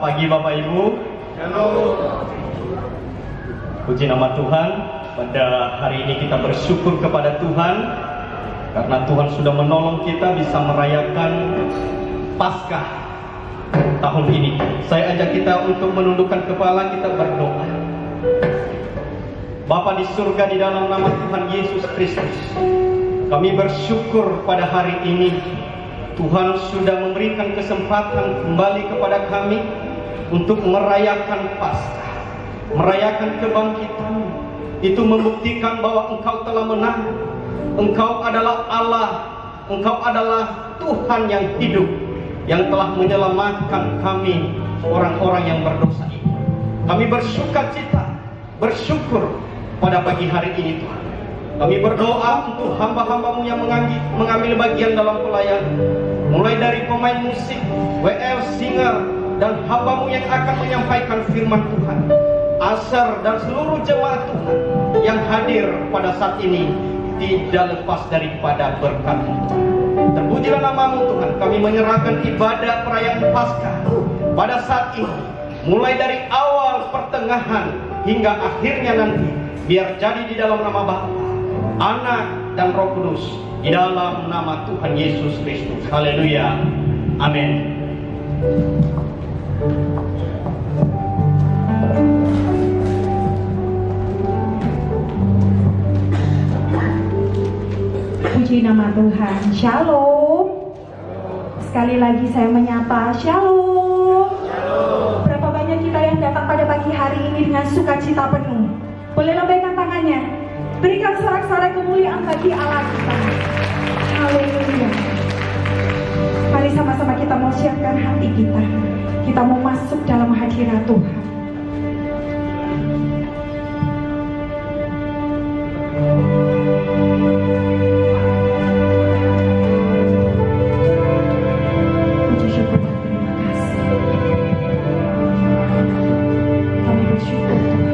pagi Bapak Ibu. Shalom. Puji nama Tuhan. Pada hari ini kita bersyukur kepada Tuhan karena Tuhan sudah menolong kita bisa merayakan Paskah tahun ini. Saya ajak kita untuk menundukkan kepala, kita berdoa. Bapa di surga, di dalam nama Tuhan Yesus Kristus, kami bersyukur pada hari ini Tuhan sudah memberikan kesempatan kembali kepada kami untuk merayakan Paskah, merayakan kebangkitan. Itu membuktikan bahwa Engkau telah menang. Engkau adalah Allah, Engkau adalah Tuhan yang hidup, yang telah menyelamatkan kami orang-orang yang berdosa ini. Kami bersukacita, bersyukur pada pagi hari ini Tuhan. Kami berdoa untuk hamba-hambamu yang mengambil bagian dalam pelayanan, mulai dari pemain musik, WL, singer, dan hambamu yang akan menyampaikan firman Tuhan, Asar dan seluruh jemaat Tuhan yang hadir pada saat ini tidak lepas daripada berkat Tuhan. Terpujilah namamu Tuhan. Kami menyerahkan ibadah perayaan Paskah pada saat ini, mulai dari awal, pertengahan, hingga akhirnya nanti, biar jadi di dalam nama Bapa, Anak, dan Roh Kudus, di dalam nama Tuhan Yesus Kristus. Haleluya. Amin. Puji nama Tuhan. Shalom. Sekali lagi saya menyapa Shalom. Berapa banyak kita yang datang pada pagi hari ini dengan sukacita penuh. Boleh lambaikan tangannya. Berikan sorak-sorai kemuliaan bagi Allah kita. Haleluya. Mari sama-sama kita mau siapkan hati kita. Kita mau masuk dalam hadirat Tuhan. Puji syukur dan terima kasih. Kami bersyukur Tuhan.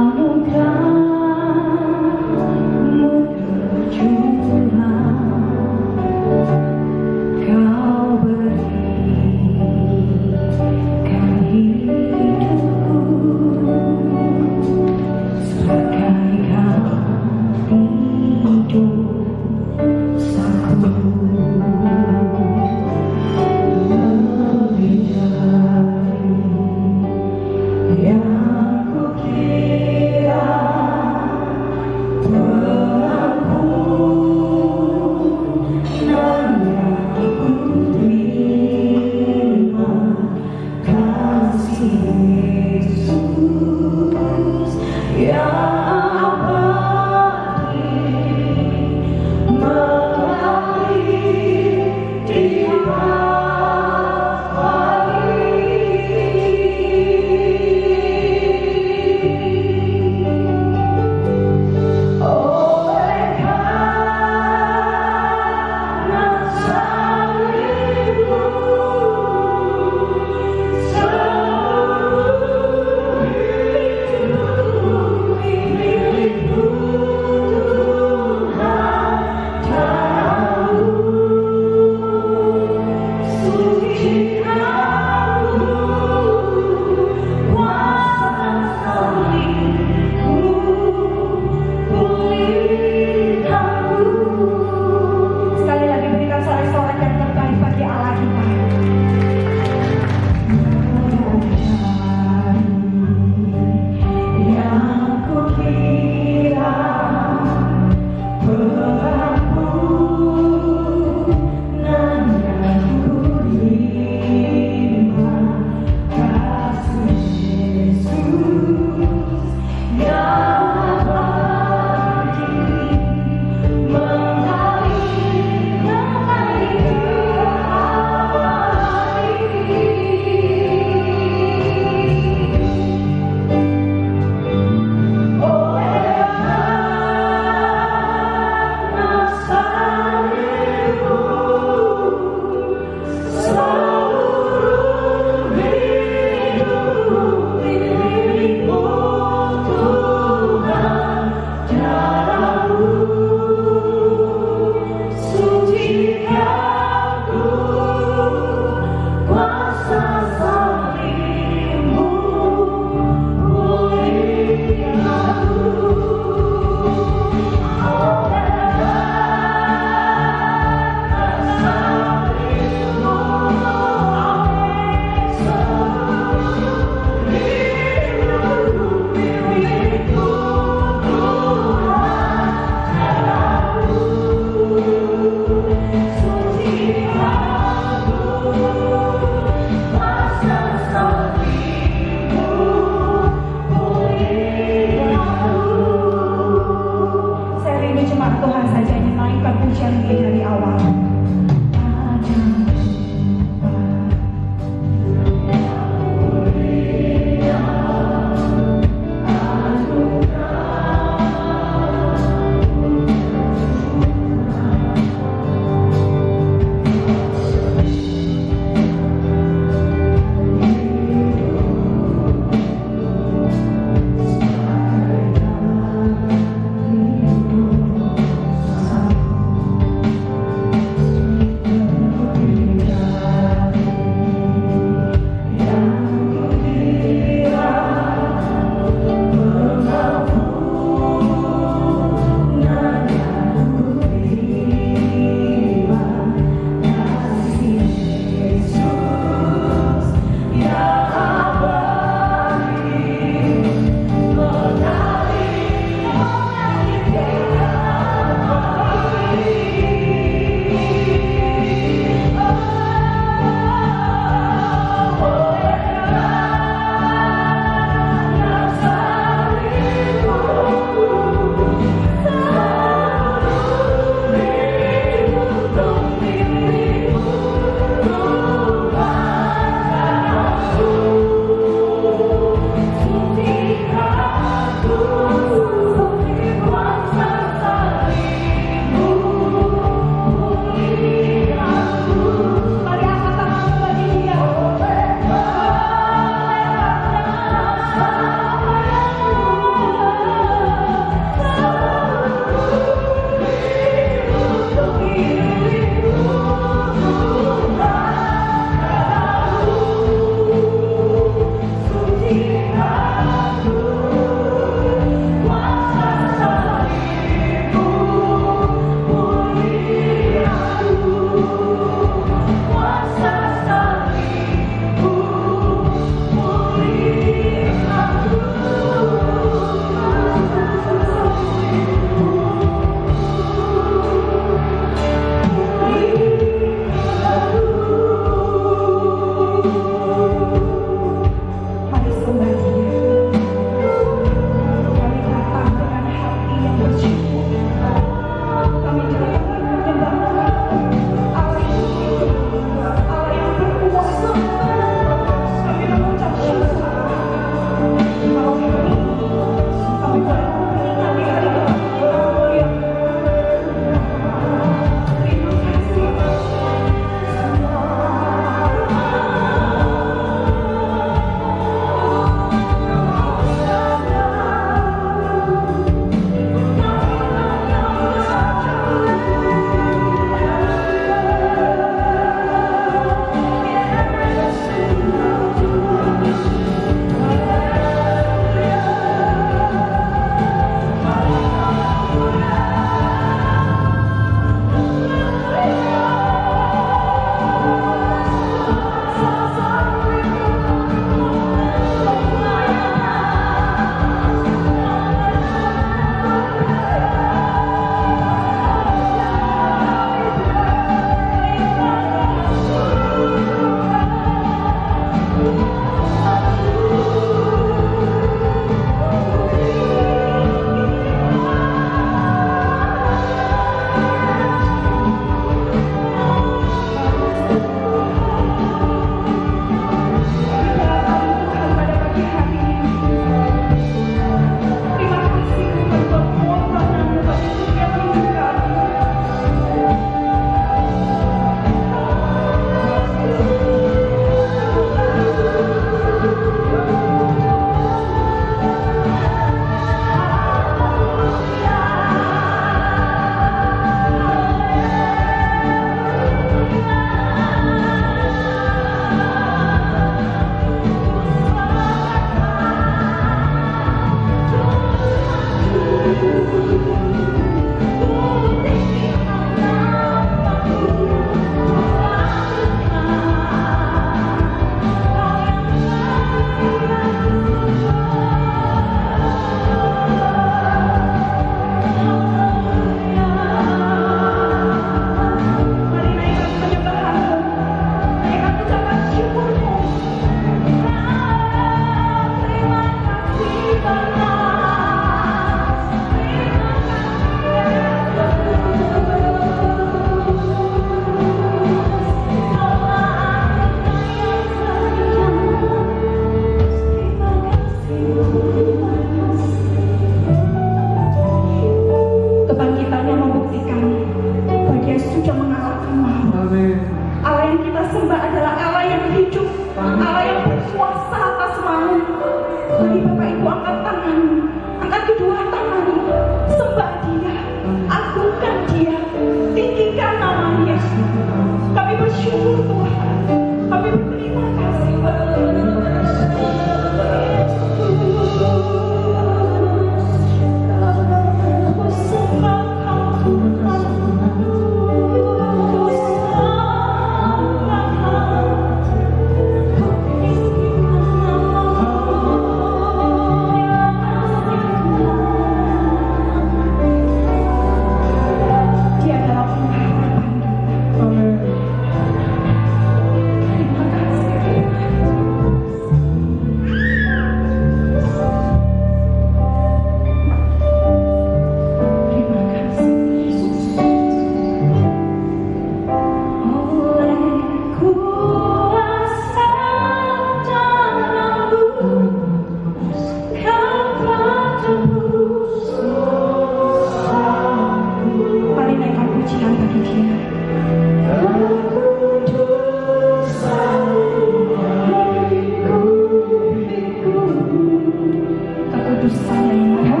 utusan yang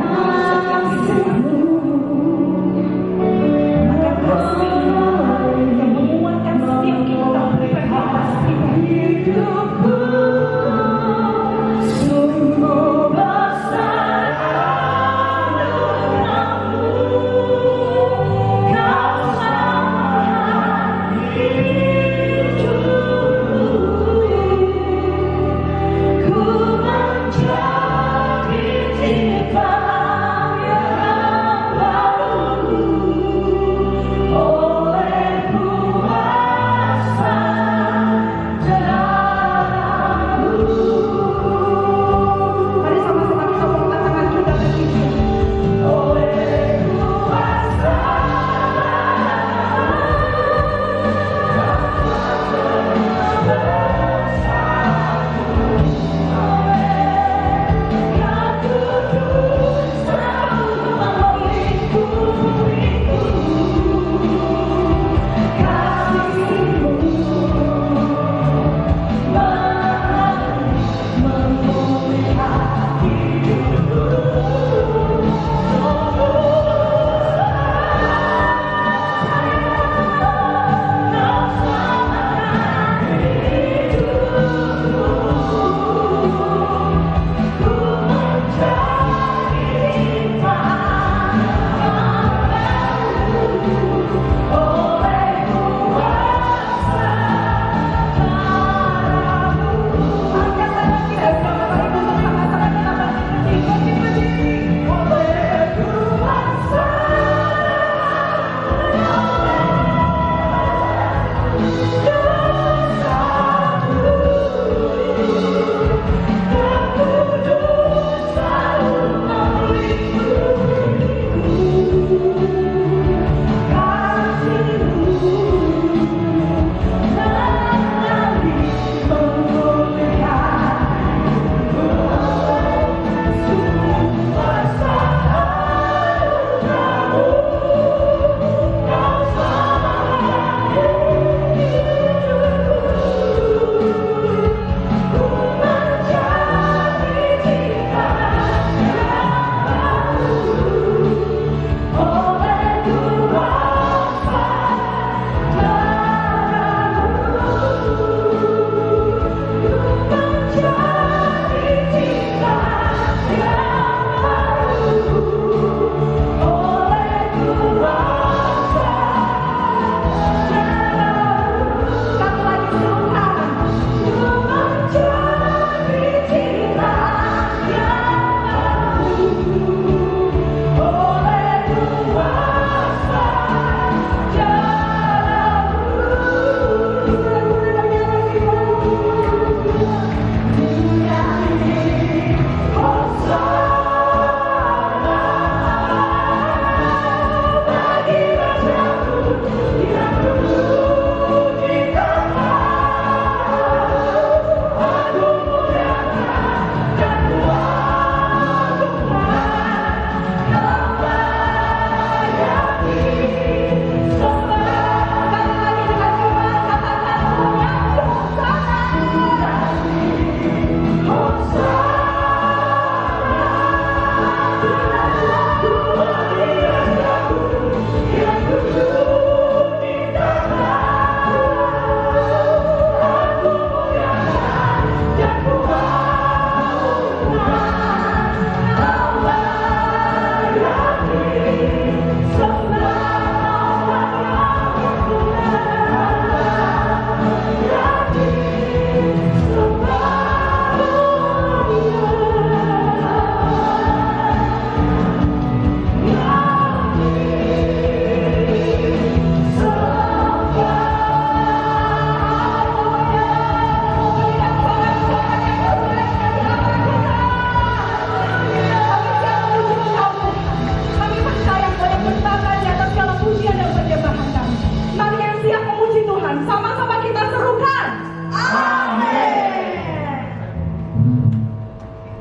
maka kasih yang menguatkan setiap kita beribadah hidupku sungguh besar anugerahmu, kau sangat hidupku, ku menjadi ciptaan yang baru oleh kuasa darah-Mu. Mari sama-sama kita angkat tangan kita berkisah. Oleh kuasa yang kudus selalu meliputi kasih-Mu, memulihkan hidupku.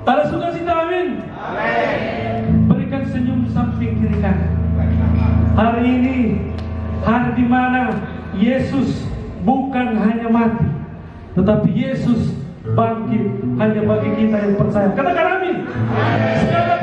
Ada sukacita, amin. Berikan senyum samping kiri kanan. Hari ini hari di mana Yesus bukan hanya mati, tetapi Yesus bangkit hanya bagi kita yang percaya. Katakan amin. Sekali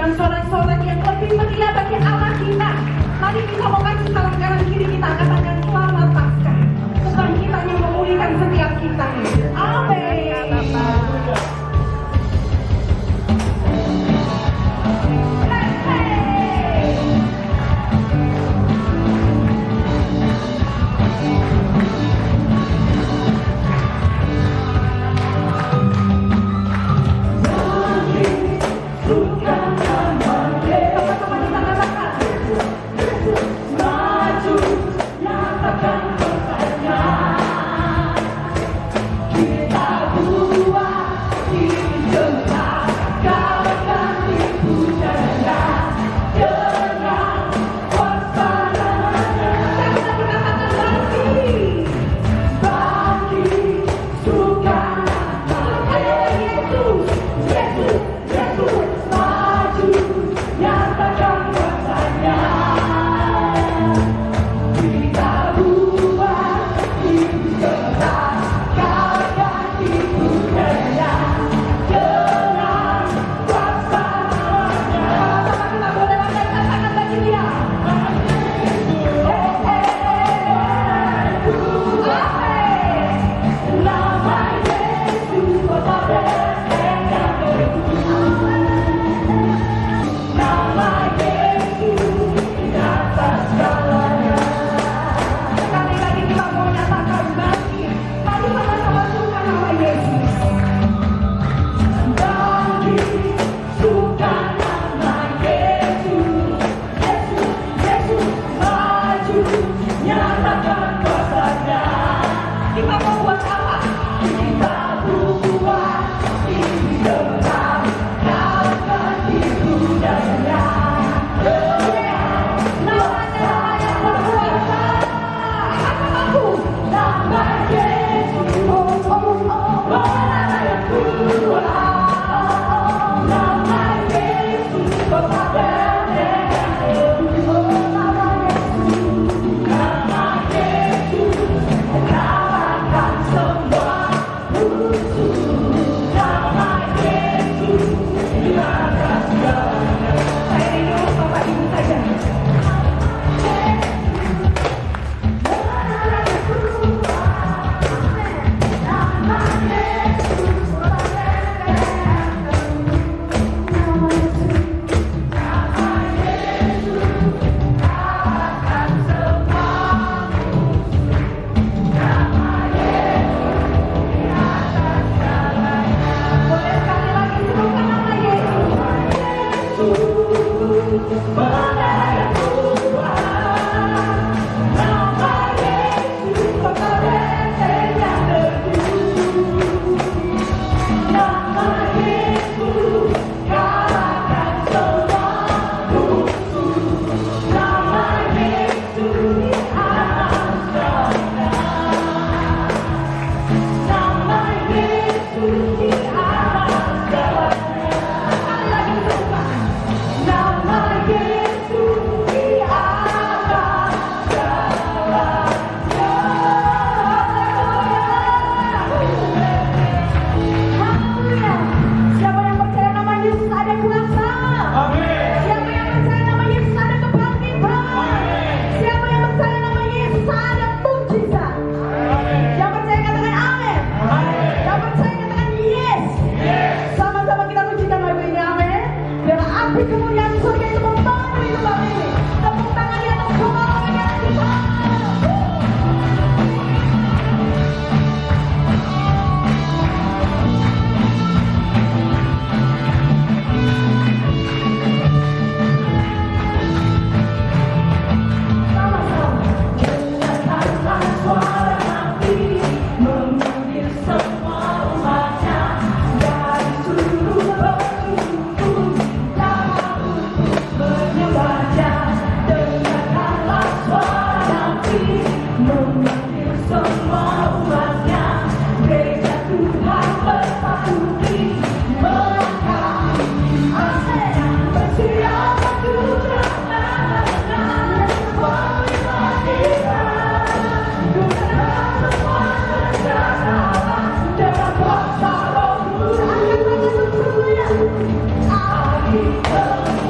dengan sorak-sorak yang lebih meriah bagi Allah kita. Mari kita bukan sekarang kanan kiri kita katakan selamat Paskah. Kebangkitan yang memulihkan setiap kita. Amin. Kita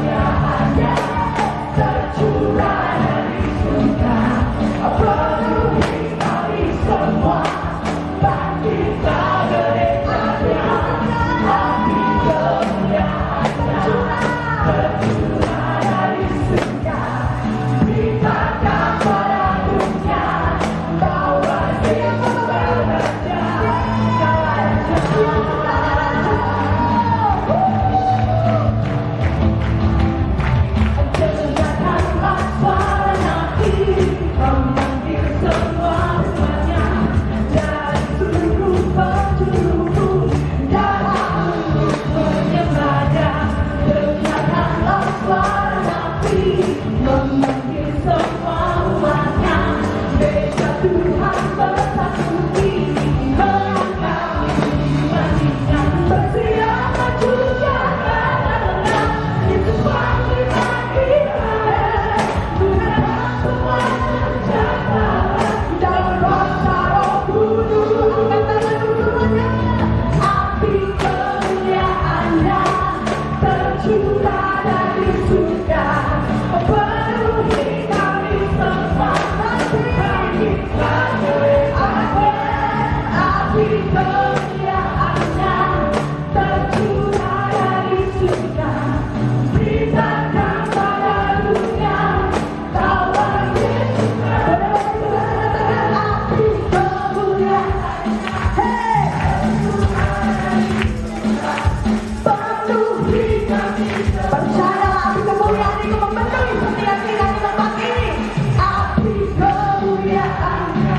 Percayalah api kemuliaan itu membentang setiap kita di tempat ini. Api kemuliaan-Nya.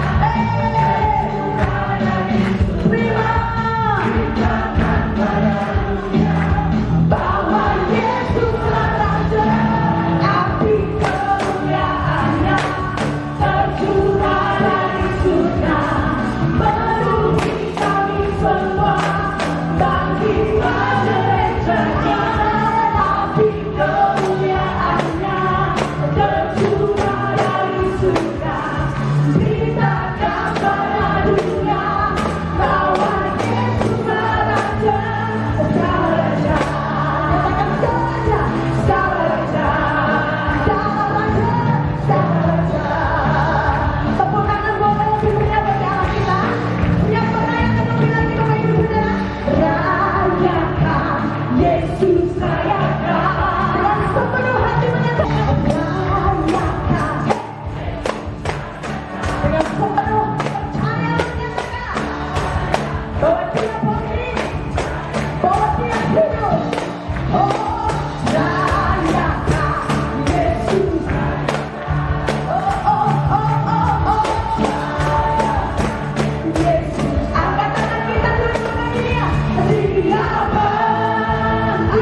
Terima. Bahwa Yesus telah Raja. Api kemuliaan-Nya tercurah dari surga. Menuhi kami semua. Bangkitlah gereja-Nya. Api kemuliaan-Nya tercurah dari surga. Beritakan pada dunia bahwa Yesus Raja, Segala Raja. Katakan Segala Raja, Segala Raja, Segala Raja. Tepuk tangan boleh lebih meriah bagi Allah kita. Yang merayakan lebih lagi Bapak Ibu Saudara. Rayakan Yesus, rayakan dengan sepenuh hati menyatakan rayakan dengan sepenuh percaya menyatakan bahwa Dia pemilik, bahwa Dia hidup. Oh, rayakan Yesus. Oh, oh, oh, oh, oh. Yesus, angkat tangan kita dulu kepada Dia. Dia bangkit,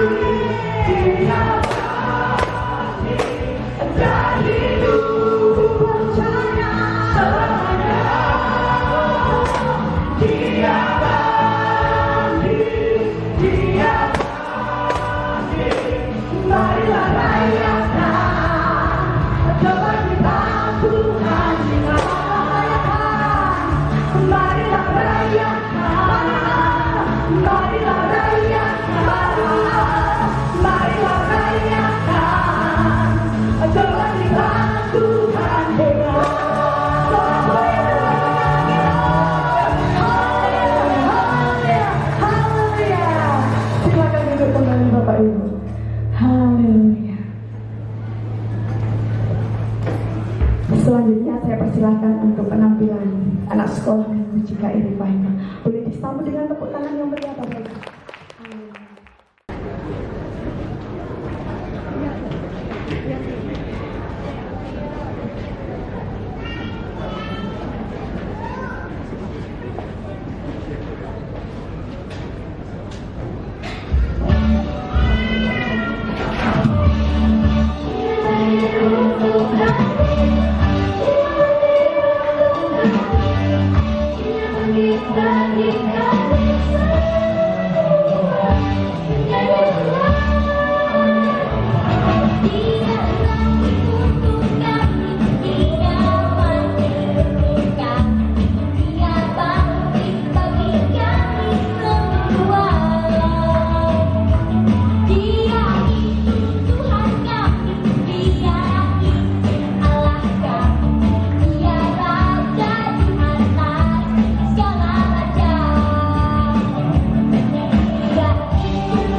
Dia bangkit dan hidup percaya selamanya. Dia bangkit, Dia bangkit. Marilah rayakan kebangkitan Tuhan kita rayakan. Marilah rayakan, marilah rayakan, marilah rayakan kebangkitan Tuhan kita. Haleluya. Silakan duduk kembali Bapak Ibu. Haleluya. Selanjutnya saya persilahkan untuk penampilan anak sekolah minggu jika ini baiknya. Boleh disambut dengan tepuk tangan yang meriah Bapak Ibu.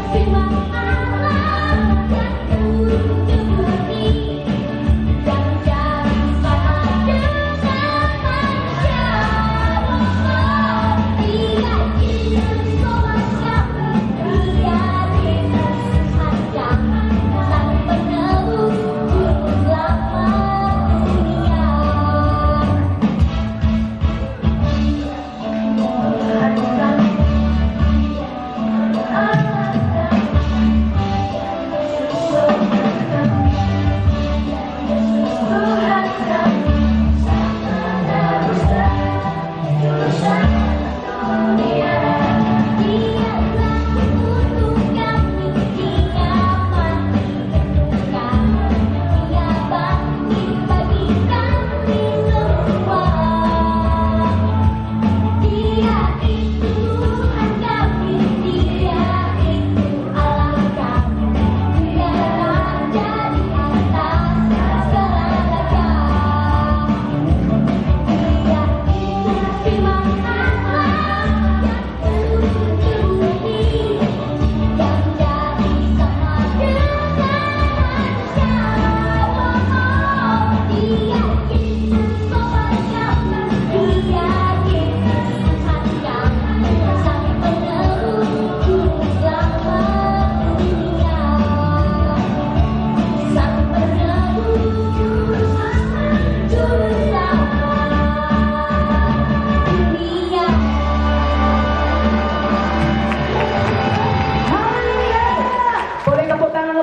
Terima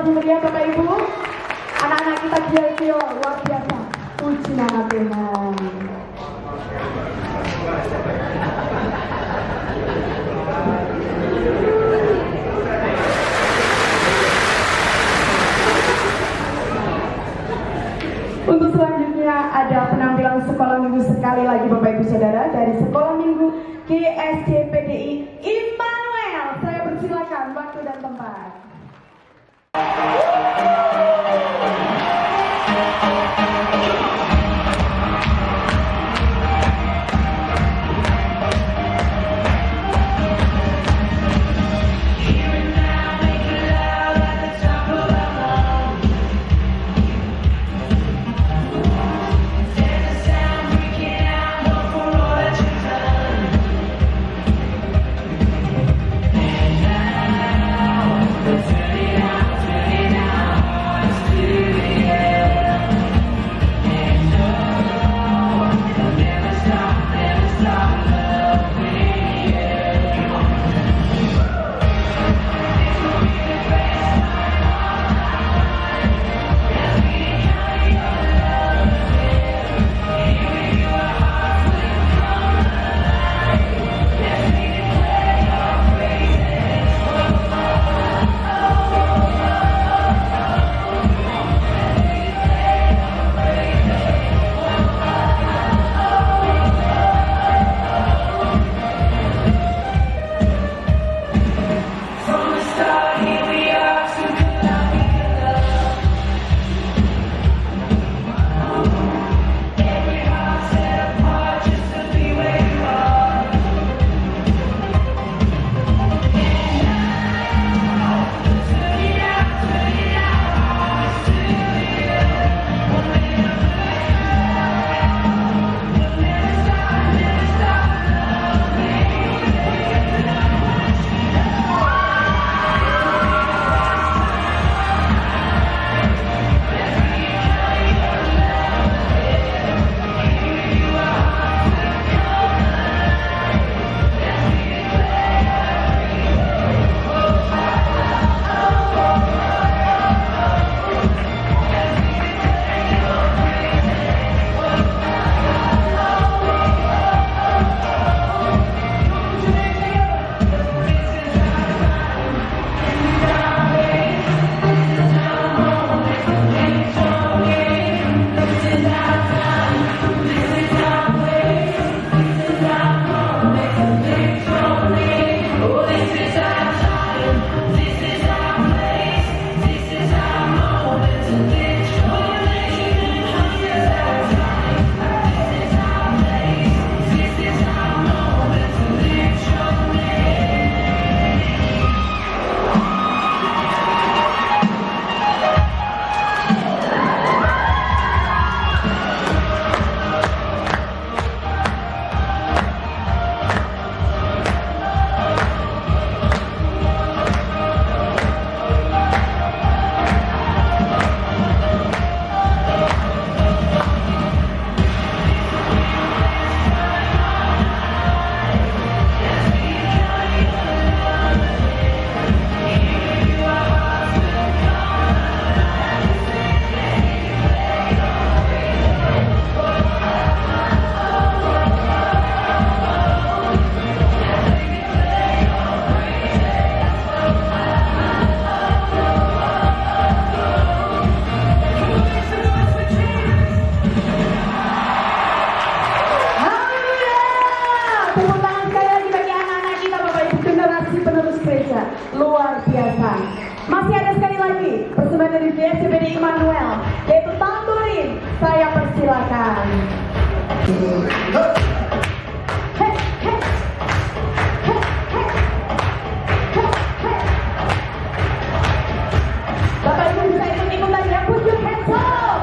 lebih meriah Bapak Ibu. Anak-anak kita gil-gil luar biasa. Puji nama Tuhan. Untuk selanjutnya ada penampilan sekolah minggu sekali lagi Bapak Ibu Saudara dari sekolah minggu GSD-PDI Immanuel. Saya persilakan waktu dan tempat. Luar biasa. Masih ada sekali lagi persembahan dari GSD-PDI Immanuel, yaitu tamborin. Saya persilakan. Bapak Ibu bisa ikut-ikutan ya, put your hands up.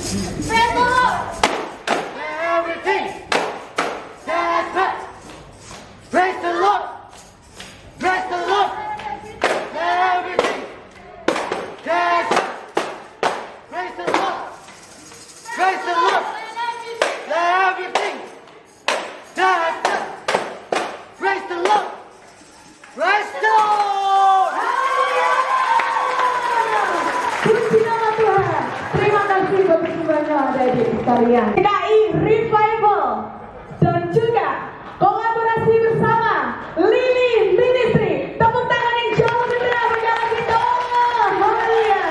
Praise the Lord. Everything. That's right. Praise the Lord. Praise the Lord. Everything. That's right. Praise the Lord. Praise the Lord. Everything. That's right. Praise the Lord. Praise the Lord. Puji nama Tuhan. Terima kasih buat persembahannya adik-adik sekalian. PKI Revival dan juga kolaborasi bersama Lili Ministry. Tepuk tangan yang jauh meriah bagi anak kita. Haleluya.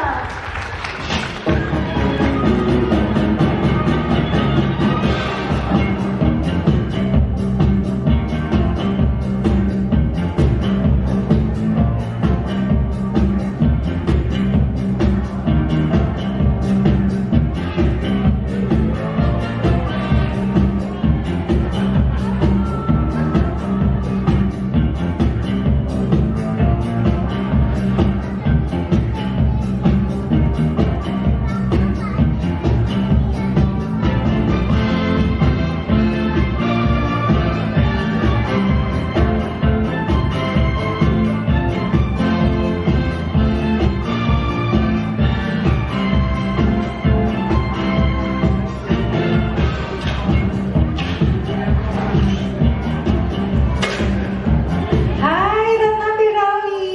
Hai Ratna Virali.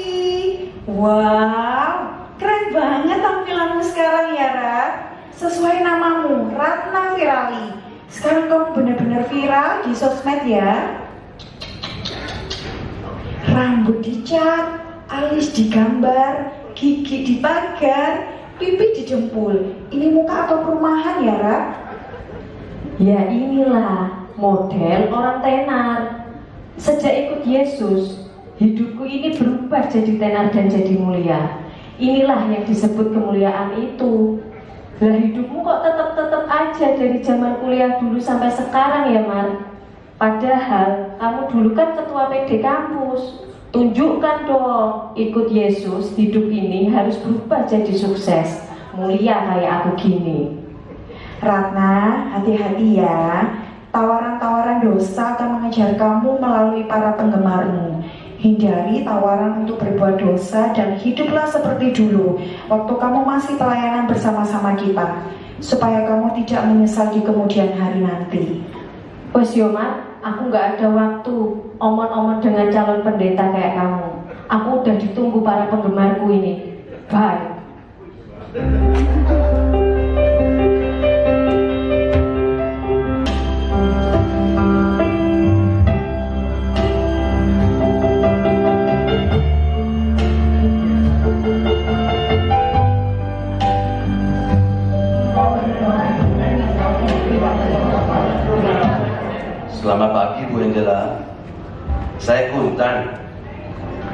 Wow, keren banget tampilanmu sekarang ya Rat. Sesuai namamu, Ratna Virali. Sekarang kamu benar-benar viral di sosmed ya. Rambut dicat, alis digambar, gigi dipagar, pipi didempul. Ini muka atau perumahan ya Rat? Ya inilah model orang tenar. Sejak ikut Yesus, hidupku ini berubah jadi tenar dan jadi mulia. Inilah yang disebut kemuliaan itu. Lah hidupmu kok tetap aja dari zaman kuliah dulu sampai sekarang ya Mar? Padahal kamu dulu kan ketua PD kampus. Tunjukkan dong, ikut Yesus, hidup ini harus berubah jadi sukses, mulia kayak aku gini. Ratna, hati-hati ya. Tawaran-tawaran dosa akan mengejar kamu melalui para penggemarmu. Hindari tawaran untuk berbuat dosa dan hiduplah seperti dulu waktu kamu masih pelayanan bersama-sama kita, supaya kamu tidak menyesal di kemudian hari nanti. Wes Yoma, aku gak ada waktu omong-omong dengan calon pendeta kayak kamu. Aku udah ditunggu para penggemarku ini. Bye. Selamat pagi Bu Angela. Saya Kuntan.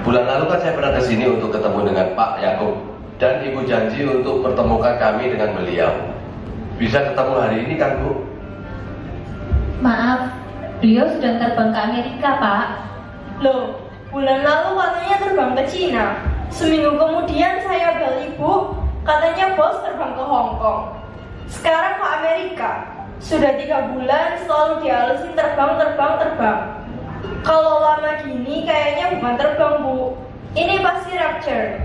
Bulan lalu kan saya pernah ke sini untuk ketemu dengan Pak Yakub dan Ibu janji untuk pertemukan kami dengan beliau. Bisa ketemu hari ini kan Bu? Maaf, beliau sedang terbang ke Amerika, Pak. Loh, bulan lalu katanya terbang ke Cina. Seminggu kemudian saya bel ibu, katanya bos terbang ke Hong Kong. Sekarang ke Amerika. Sudah 3 bulan selalu dihalusin terbang. Kalau lama gini kayaknya bukan terbang, Bu. Ini pasti rapture.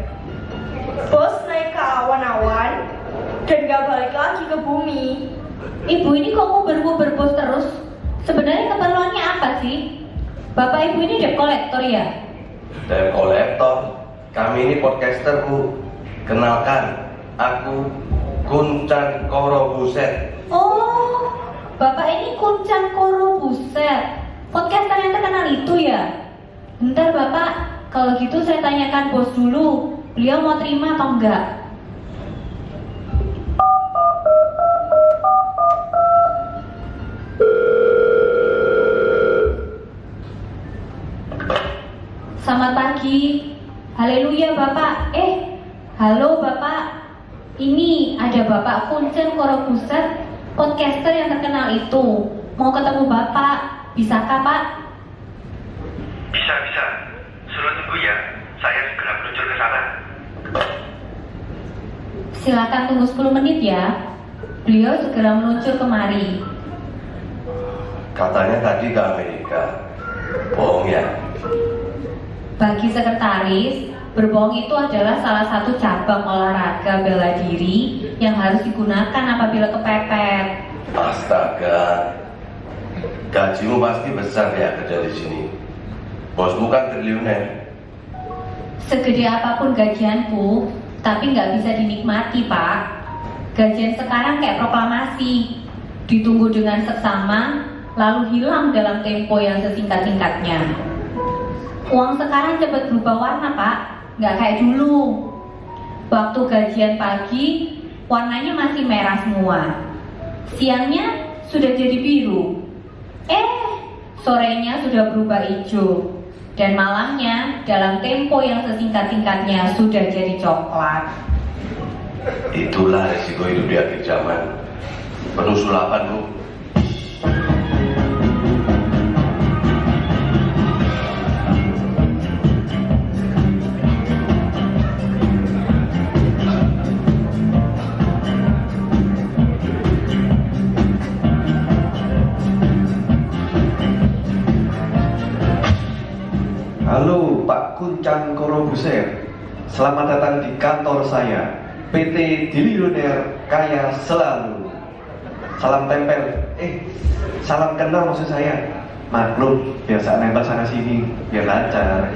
Bos naik ke awan-awan dan gak balik lagi ke bumi. Ibu ini kok nguber-nguber bos terus? Sebenarnya keperluannya apa sih? Bapak ibu ini debt collector ya? Debt kolektor. Kami ini podcaster Bu. Kenalkan, aku Kuncan Koro Buset. Oh, Bapak ini Kuncan Koro Buset, podcaster yang terkenal itu ya? Bentar Bapak, kalau gitu saya tanyakan bos dulu, beliau mau terima atau enggak? Selamat pagi. Haleluya Bapak. Halo Bapak. Ini ada Bapak Kuncan Koro Buset, podcaster yang terkenal itu. Mau ketemu Bapak. Bisakah Pak? Bisa. Suruh tunggu ya. Saya segera meluncur ke sana. Silakan tunggu 10 menit ya. Beliau segera meluncur kemari. Katanya tadi ke Amerika. Bohong ya? Bagi sekretaris, berbohong itu adalah salah satu cabang olahraga bela diri yang harus digunakan apabila kepepet. Astaga, gajimu pasti besar ya kerja di sini. Bosmu kan triliuner. Segede apapun gajianku, tapi nggak bisa dinikmati, Pak. Gajian sekarang kayak proklamasi, ditunggu dengan seksama, lalu hilang dalam tempo yang sesingkat-singkatnya. Uang sekarang cepat berubah warna, Pak, nggak kayak dulu. Waktu gajian pagi, warnanya masih merah semua. Siangnya sudah jadi biru. Sorenya sudah berubah hijau. Dan malamnya dalam tempo yang sesingkat-singkatnya sudah jadi coklat. Itulah resiko hidup di akhir zaman. Penuh sulapan, Bu. Halo Pak Kuncang Corbuzier, selamat datang di kantor saya, PT Triliuner Kaya Selalu. Salam tempel, salam kenal maksud saya. Maklum, biasa nempel sana sini, biar lancar.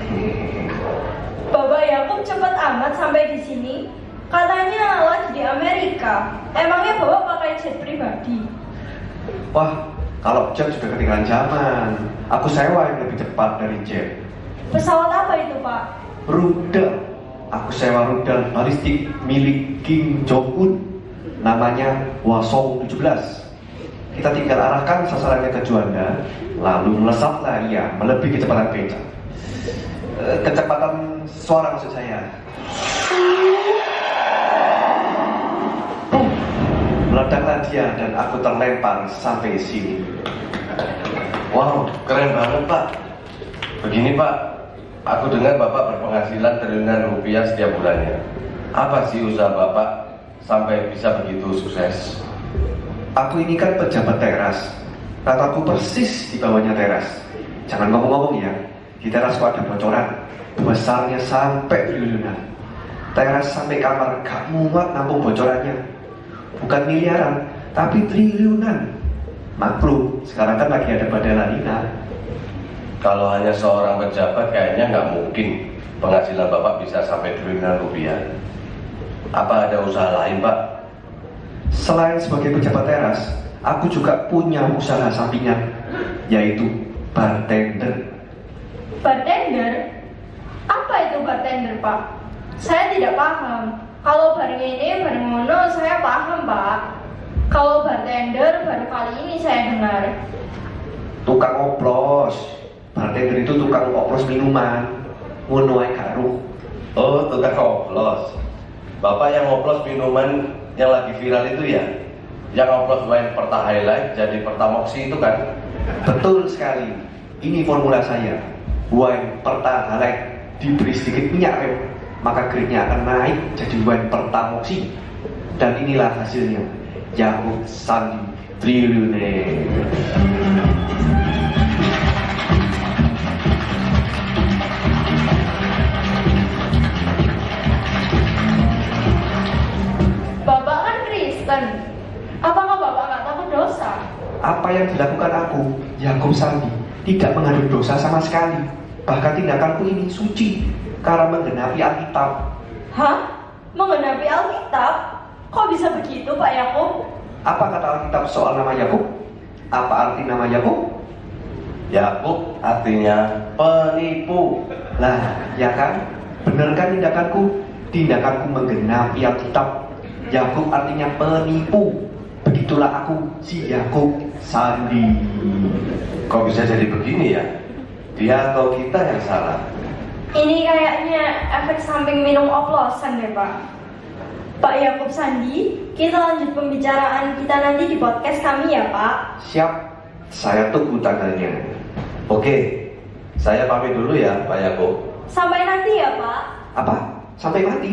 Bapak Yakub cepat amat sampai di sini. Katanya lagi di Amerika. Emangnya Bapak pakai jet pribadi? Wah, kalau jet sudah ketinggalan zaman. Aku sewa yang lebih cepat dari jet. Pesawat apa itu, Pak? Rudal. Aku sewa rudal balistik milik Kim Jong-un. Namanya Hwasong 17. Kita tinggal arahkan sasarannya ke Juanda, lalu melesatlah ia melebihi kecepatan becak. Kecepatan suara maksud saya. Meledaklah dia dan aku terlempar sampai sini. Wow, keren banget, Pak. Begini, Pak, aku dengar Bapak berpenghasilan triliunan rupiah setiap bulannya. Apa sih usaha Bapak sampai bisa begitu sukses? Aku ini kan pejabat teras. Rataku persis di bawahnya teras. Jangan ngomong-ngomong ya. Di terasku ada bocoran. Besarnya sampai triliunan. Teras sampai kamar gak muat nampung bocorannya. Bukan miliaran, tapi triliunan. Maklum, sekarang kan lagi ada badai La Nina. Kalau hanya seorang pejabat kayaknya nggak mungkin penghasilan Bapak bisa sampai triliunan rupiah. Apa ada usaha lain, Pak? Selain sebagai pejabat teras, aku juga punya usaha sampingan, yaitu bartender. Bartender? Apa itu bartender, Pak? Saya tidak paham. Kalau bareng ini, bareng ngono, saya paham, Pak. Kalau bartender, baru kali ini saya dengar. Tukang oplos. Bartender itu tukang oplos minuman. Ngono ae karo. Oh, tukang oplos. Bapak yang oplos minuman yang lagi viral itu ya? Yang oplos wine Perta Highlight jadi Pertamoxi itu kan? Betul sekali. Ini formula saya. Wine Perta Highlight diberi sedikit minyak rem, maka grade-nya akan naik jadi wine Pertamoxi. Dan inilah hasilnya. Yakub Sandi Triliuner. Bapak kan Kristen. Apakah Bapak nggak takut dosa? Apa yang dilakukan aku, Yakub Sandi, tidak mengandung dosa sama sekali. Bahkan tindakanku ini suci karena menggenapi Alkitab. Hah? Menggenapi Alkitab? Kok bisa begitu, Pak Yakub? Apa kata Alkitab soal nama Yakub? Apa arti nama Yakub? Yakub artinya penipu. Lah, ya kan? Bener kan tindakanku? Tindakanku menggenapi Alkitab. Yakub artinya penipu. Begitulah aku, si Yakub Sandi. Kok bisa jadi begini ya? Dia atau kita yang salah? Ini kayaknya efek samping minum oplosan deh, Pak. Pak Yakub Sandi, kita lanjut pembicaraan kita nanti di podcast kami ya, Pak. Siap, saya tunggu tanggalnya. Oke, saya pamit dulu ya, Pak Yakub. Sampai nanti ya, Pak. Apa? Sampai mati?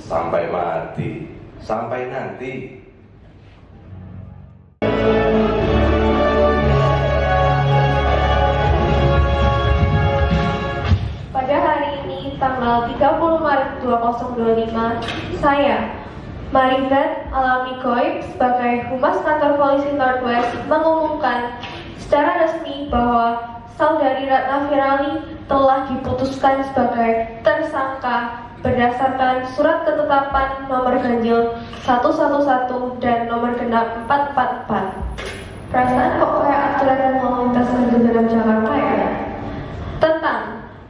Sampai mati. Sampai nanti. 025, saya, Maribeth Alami Goib, sebagai Humas Kantor Polisi Northwest mengumumkan secara resmi bahwa Saudari Ratna Virali telah diputuskan sebagai tersangka berdasarkan Surat Ketetapan Nomor Ganjil 111 dan Nomor Genap 444. Perasaan kok kayak aturan lalu lintas ganjil genap Jakarta ya? Tentang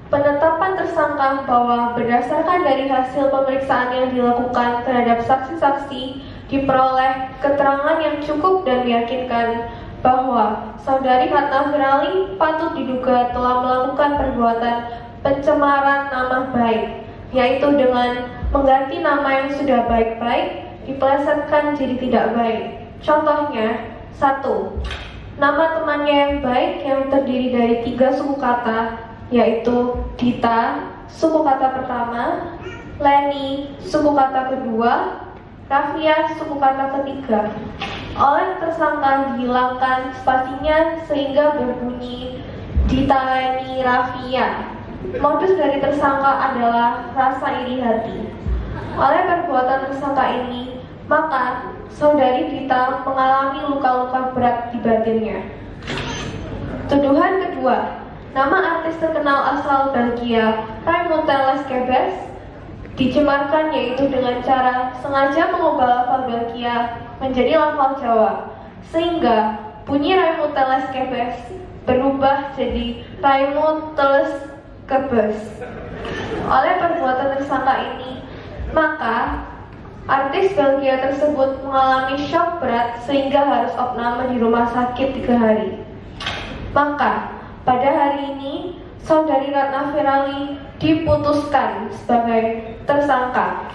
penetapan tersangka bahwa berdasarkan dari hasil pemeriksaan yang dilakukan terhadap saksi-saksi diperoleh keterangan yang cukup dan meyakinkan bahwa Saudari Ratna Virali patut diduga telah melakukan perbuatan pencemaran nama baik, yaitu dengan mengganti nama yang sudah baik-baik dipelesetkan jadi tidak baik. Contohnya, 1. Nama temannya yang baik yang terdiri dari 3 suku kata, yaitu Dita, suku kata pertama, Leni, suku kata kedua, Rafia, suku kata ketiga. Oleh tersangka dihilangkan spasinya sehingga berbunyi Dita Leni Rafia. Modus dari tersangka adalah rasa iri hati. Oleh perbuatan tersangka ini, maka Saudari Dita mengalami luka-luka berat di batinnya. Tuduhan kedua, nama artis terkenal asal Belgia, Raymond Lescabasse, dicemarkan yaitu dengan cara sengaja mengubah lafal Belgia menjadi lafal Jawa, sehingga bunyi Raymond Lescabasse berubah jadi Raymond Lescabasse. Oleh perbuatan tersangka ini, maka artis Belgia tersebut mengalami syok berat sehingga harus opname di rumah sakit 3 hari. Maka pada hari ini Saudari Ratna Virali diputuskan sebagai tersangka.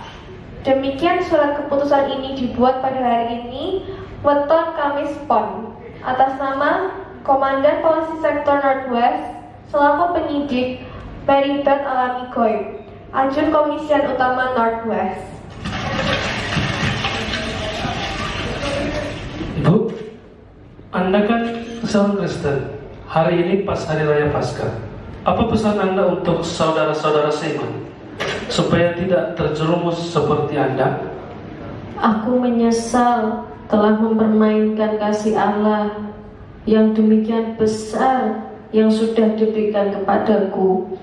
Demikian surat keputusan ini dibuat pada hari ini, Weton Kamis Pon, atas nama Komandan Polisi Sektor Northwest selaku penyidik Maribeth Alami Goib, Ajun Komisian Utama Northwest. Ibu, Anda kan seorang Kristen. Hari ini pas Hari Raya Paskah. Apa pesan Anda untuk saudara-saudara seiman supaya tidak terjerumus seperti Anda? Aku menyesal telah mempermainkan kasih Allah yang demikian besar yang sudah diberikan kepadaku.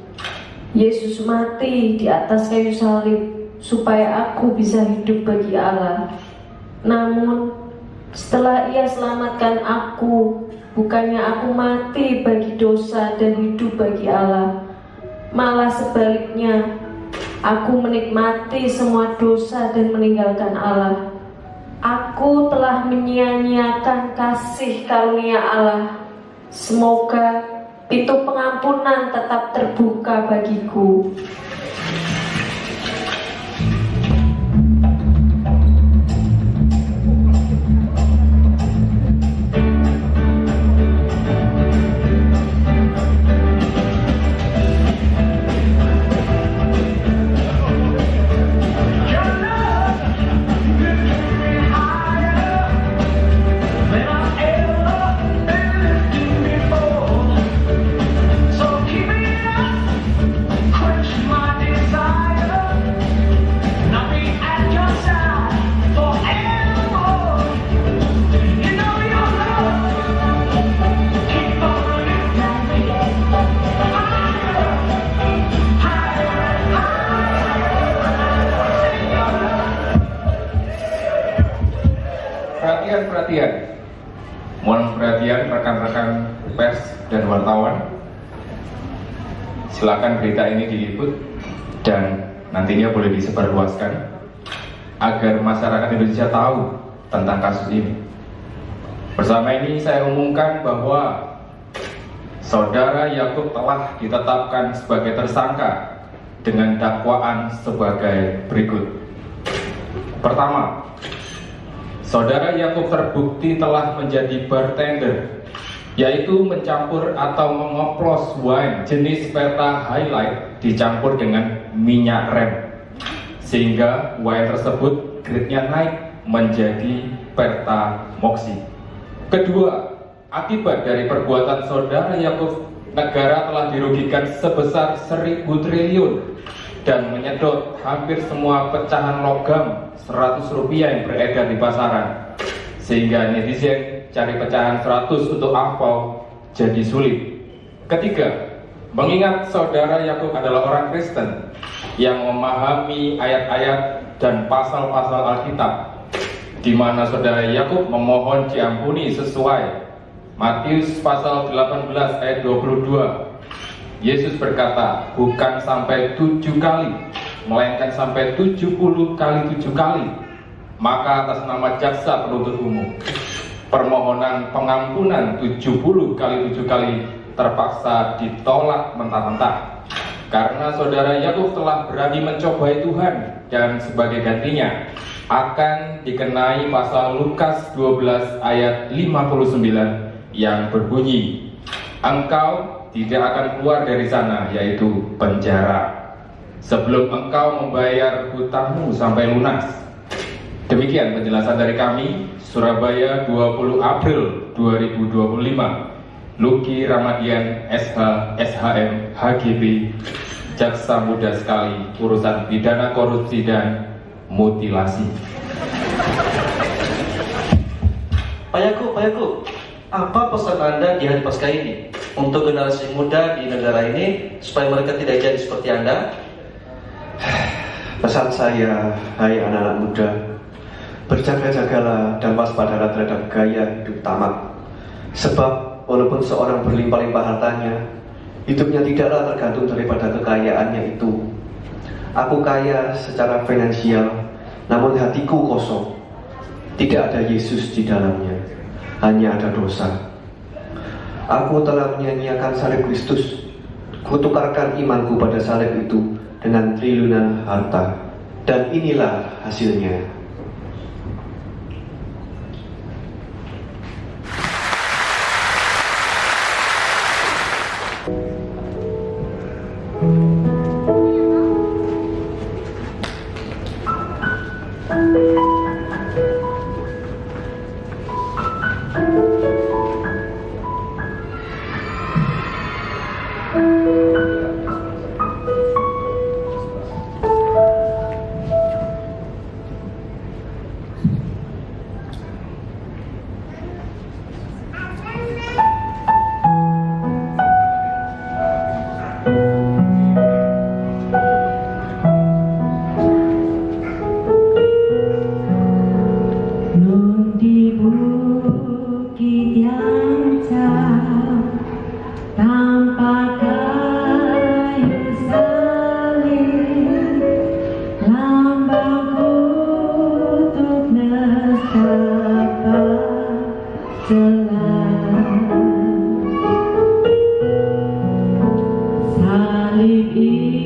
Yesus mati di atas kayu salib supaya aku bisa hidup bagi Allah. Namun setelah Ia selamatkan aku, bukannya aku mati bagi dosa dan hidup bagi Allah, malah sebaliknya, aku menikmati semua dosa dan meninggalkan Allah. Aku telah menyia-nyiakan kasih karunia Allah. Semoga pintu pengampunan tetap terbuka bagiku. Perhatian, mohon perhatian rekan-rekan pers dan wartawan. Silakan berita ini diliput dan nantinya boleh disebarluaskan agar masyarakat Indonesia tahu tentang kasus ini. Bersama ini saya umumkan bahwa Saudara Yakub telah ditetapkan sebagai tersangka dengan dakwaan sebagai berikut. Pertama, Saudara Yakub terbukti telah menjadi bartender, yaitu mencampur atau mengoplos wine jenis Perta Highlight dicampur dengan minyak rem, sehingga wine tersebut grade-nya naik menjadi Perta Moxie. Kedua, akibat dari perbuatan Saudara Yakub, negara telah dirugikan sebesar 1.000 triliun dan menyedot hampir semua pecahan logam 100 rupiah yang beredar di pasaran, sehingga netizen cari pecahan 100 untuk angpau jadi sulit. Ketiga, mengingat saudara Yakub adalah orang Kristen yang memahami ayat-ayat dan pasal-pasal Alkitab, di mana saudara Yakub memohon diampuni sesuai Matius pasal 18 ayat 22. Yesus berkata, bukan sampai 7 kali, melainkan sampai 70 kali 7 kali. Maka atas nama jaksa penuntut umum, permohonan pengampunan 70 kali 7 kali terpaksa ditolak mentah-mentah. Karena saudara Yakub telah berani mencobai Tuhan, dan sebagai gantinya akan dikenai pasal Lukas 12 ayat 59 yang berbunyi, engkau tidak akan keluar dari sana, yaitu penjara, sebelum engkau membayar hutangmu sampai lunas. Demikian penjelasan dari kami, Surabaya 20 April 2025. Luki Ramadian SH, SHM, HGB, Jaksa Muda sekali, urusan pidana korupsi dan mutilasi. Pak Yakub, apa pesan Anda di hari Paskah ini untuk generasi muda di negara ini supaya mereka tidak jadi seperti Anda? Pesan saya, hai anak-anak muda, berjaga-jagalah dan waspadalah terhadap gaya hidup tamak. Sebab walaupun seorang berlimpah-limpah hartanya, hidupnya tidaklah tergantung daripada kekayaannya itu. Aku kaya secara finansial, namun hatiku kosong. Tidak ada Yesus di dalamnya, hanya ada dosa. Aku telah menyia-nyiakan salib Kristus. Kutukarkan imanku pada salib itu dengan triliunan harta, dan inilah hasilnya. Salib itu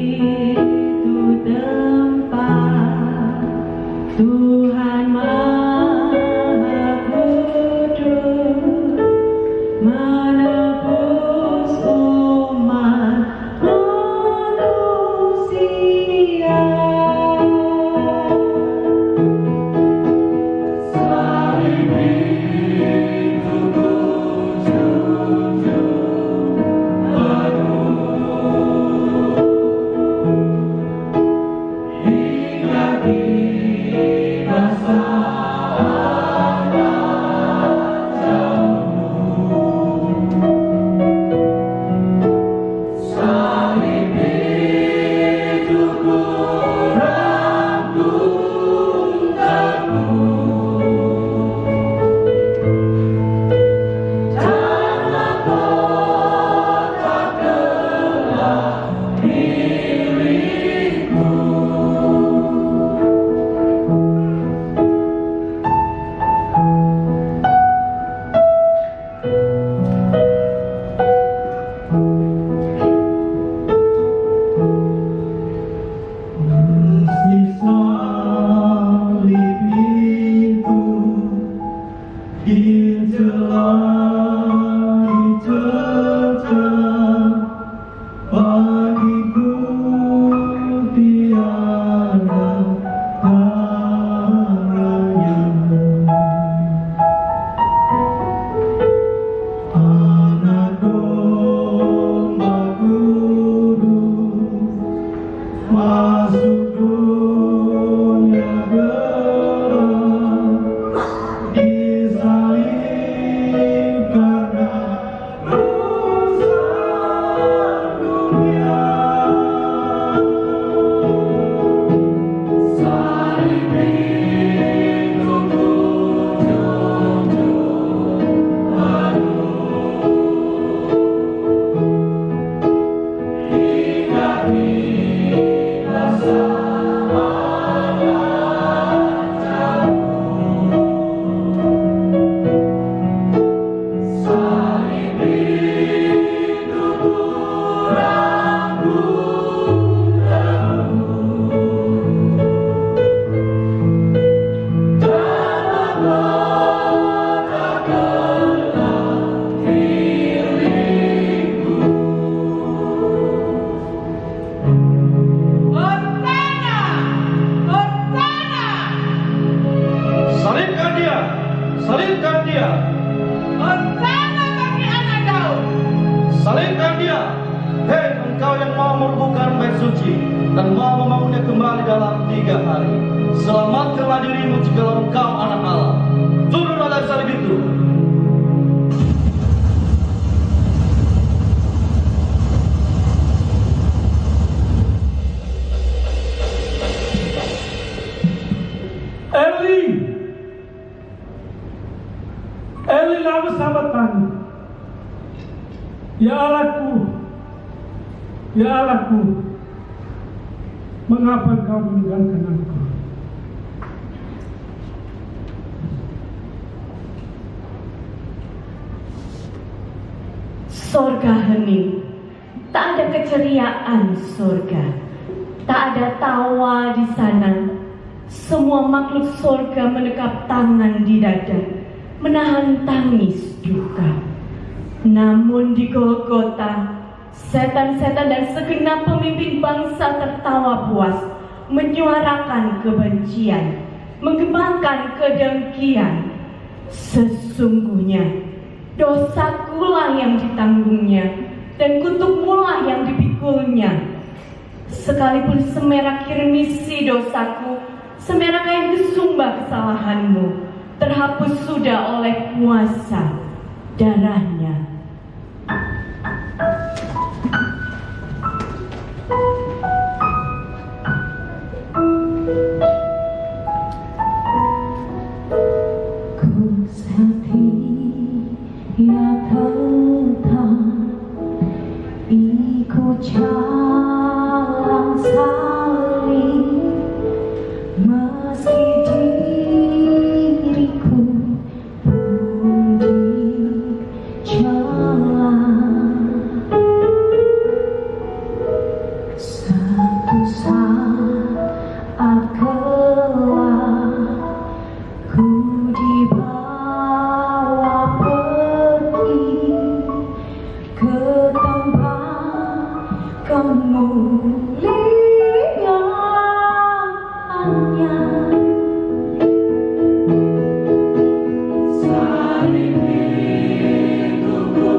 masjid dan mau membangunnya kembali dalam 3 hari. Selamatkanlah dirimu jika engkau anak Allah. Turunlah dari salib itu. Eli lama sabatan. Ya Allahku, mengapa kau meninggalkan aku? Sorga hening, tak ada keceriaan sorga, tak ada tawa di sana. Semua makhluk sorga menekap tangan di dada, menahan tangis duka. Namun di Golgota, setan-setan dan segenap pemimpin bangsa tertawa puas, menyuarakan kebencian, menggembangkan kedengkian. Sesungguhnya dosakulah yang ditanggungnya, dan kutukmulah yang dipikulnya. Sekalipun semerah kirmisi dosaku, semerah kain kesumba kesalahanmu, terhapus sudah oleh kuasa darahnya. Ku setia tetap ikut jalan salib, meski diriku pun dijalan. Satu saat kelak ku dibawa pergi ke tempat kemuliaannya. Salib itu ku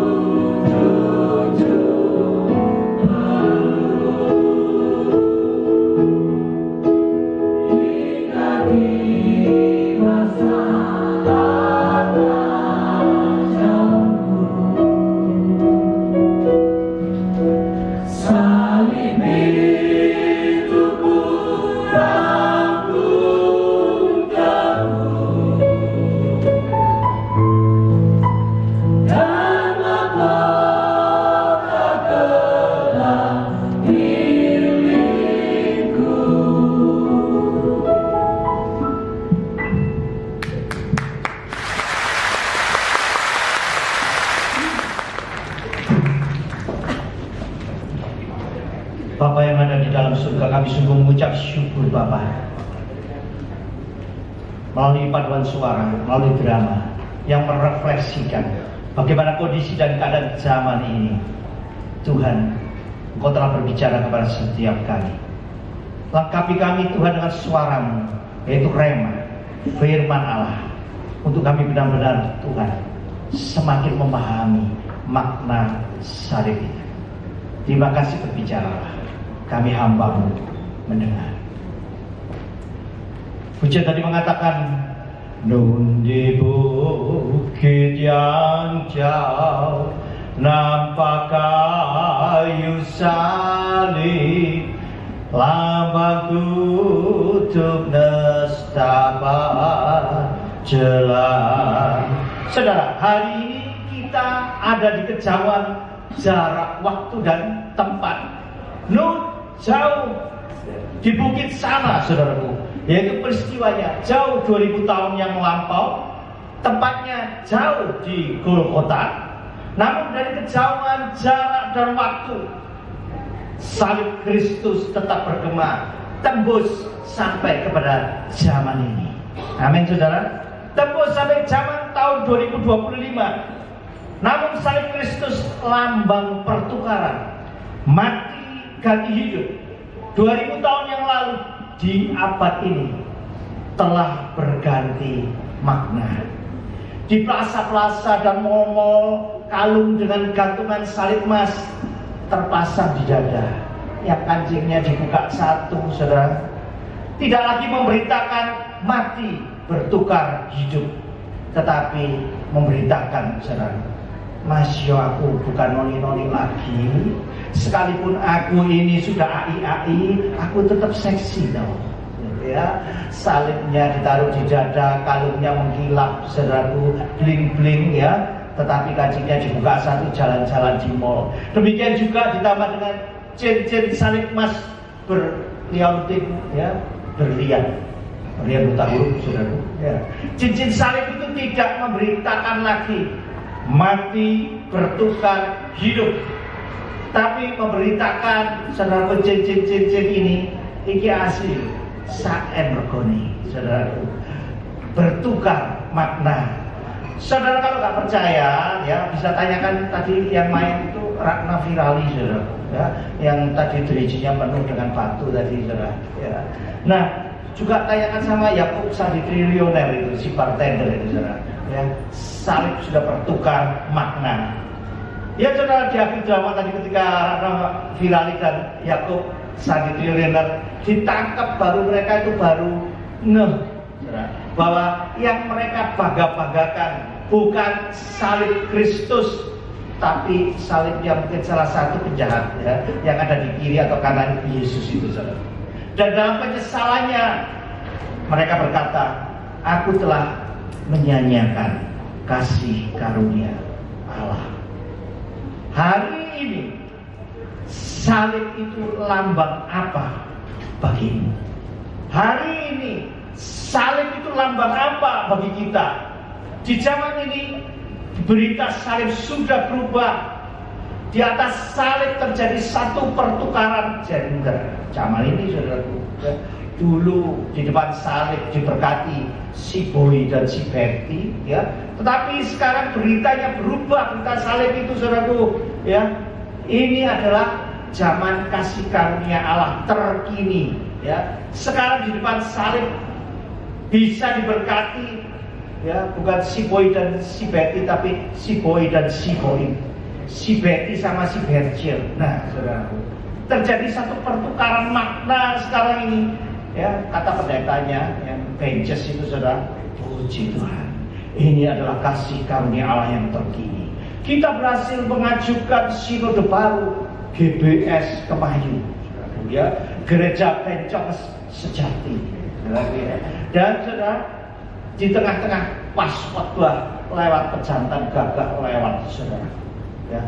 tuju hingga tiba saat ajalmu. Salib itu ku rangkum kamu dan mahkota milikku. Bapa yang ada di dalam surga, kami sungguh mengucap syukur Bapa. Melalui paduan suara, melalui drama yang merefleksikan bagaimana kondisi dan keadaan zaman ini, Tuhan, Engkau telah berbicara kepada setiap kami. Lengkapi kami Tuhan dengan suara-Mu, yaitu Rema, firman Allah, untuk kami benar-benar Tuhan semakin memahami makna salib itu. Terima kasih, berbicaralah, kami hamba-Mu mendengar. Pujian tadi mengatakan, nun di bukit yang jauh nampak kayu salib, lambang kutub nestapa jelas. Saudara, hari ini kita ada di kejauhan jarak waktu dan tempat. Nun jauh di bukit sana, saudaraku, yaitu peristiwanya jauh 2000 tahun yang melampau, tempatnya jauh di Golgota. Namun dari kejauhan jarak dan waktu, salib Kristus tetap bergema, tembus sampai kepada zaman ini. Amin, saudara. Tembus sampai zaman tahun 2025. Namun salib Kristus lambang pertukaran, mati ganti hidup. 2000 tahun yang lalu di abad ini telah berganti makna. Di plaza-plaza dan mall-mall, kalung dengan gantungan salib emas terpasang di dada. yang kancingnya dibuka satu, saudara. Tidak lagi memberitakan mati bertukar hidup, tetapi memberitakan, saudara, Masya aku bukan noni-noni lagi. Sekalipun aku ini sudah ai-ai, aku tetap seksi tau. Ya, salibnya ditaruh di dada, kalungnya mengkilap, saudaraku, bling-bling ya. Tetapi kancingnya dibuka satu, jalan-jalan di mall. Demikian juga ditambah dengan cincin salib emas berlianting, ya, berlian buta huruf, saudaraku. Ya. Cincin salib itu tidak memberitakan lagi mati bertukar hidup, tapi memberitakan, saudaraku, cincin-cincin ini iki asli saen regoni, saudaraku, bertukar makna. Saudara kalau nggak percaya, ya bisa tanyakan tadi yang main itu Ratna Virali, saudara, ya, yang tadi dirijinya penuh dengan batu tadi, saudara. Ya. Nah, juga tanyakan sama Yakub Sandi Triliuner itu, si bartender itu, saudara. Ya, salib sudah bertukar makna. Ya, saudara, di akhir drama tadi ketika Ratna Virali dan Yakub Sandi Triliuner ditangkap, baru mereka itu baru bahwa yang mereka bangga-banggakan bukan salib Kristus, tapi salib yang mungkin salah satu penjahat, ya, yang ada di kiri atau kanan Yesus itu, saudara. Dan dalam penyesalannya mereka berkata, aku telah menyanyiakan kasih karunia Allah. Hari ini salib itu lambang apa bagimu? Hari ini salib itu lambang apa bagi kita? Di zaman ini berita salib sudah berubah. Di atas salib terjadi satu pertukaran gender. Zaman ini, saudaraku, dulu di depan salib diberkati si Boy dan si Betty, ya. Tetapi sekarang beritanya berubah, berita salib itu, saudaraku, ya. Ini adalah zaman kasih karunia Allah terkini, ya. Sekarang di depan salib bisa diberkati, ya, bukan si Boy dan si Betty, tapi si Boy dan si Boy, si Betty sama si Virgil. Nah, saudaraku, terjadi satu pertukaran makna sekarang ini, ya. Kata pendetanya yang Benches itu, saudara, puji Tuhan, ini adalah kasih karunia Allah yang terkini. Kita berhasil mengajukan sinode baru GBS Kemayu, ya, Gereja Bencong Sejati. Dan saudara, di tengah-tengah pas khotbah lewat pejantan gagah lewat, saudara, ya,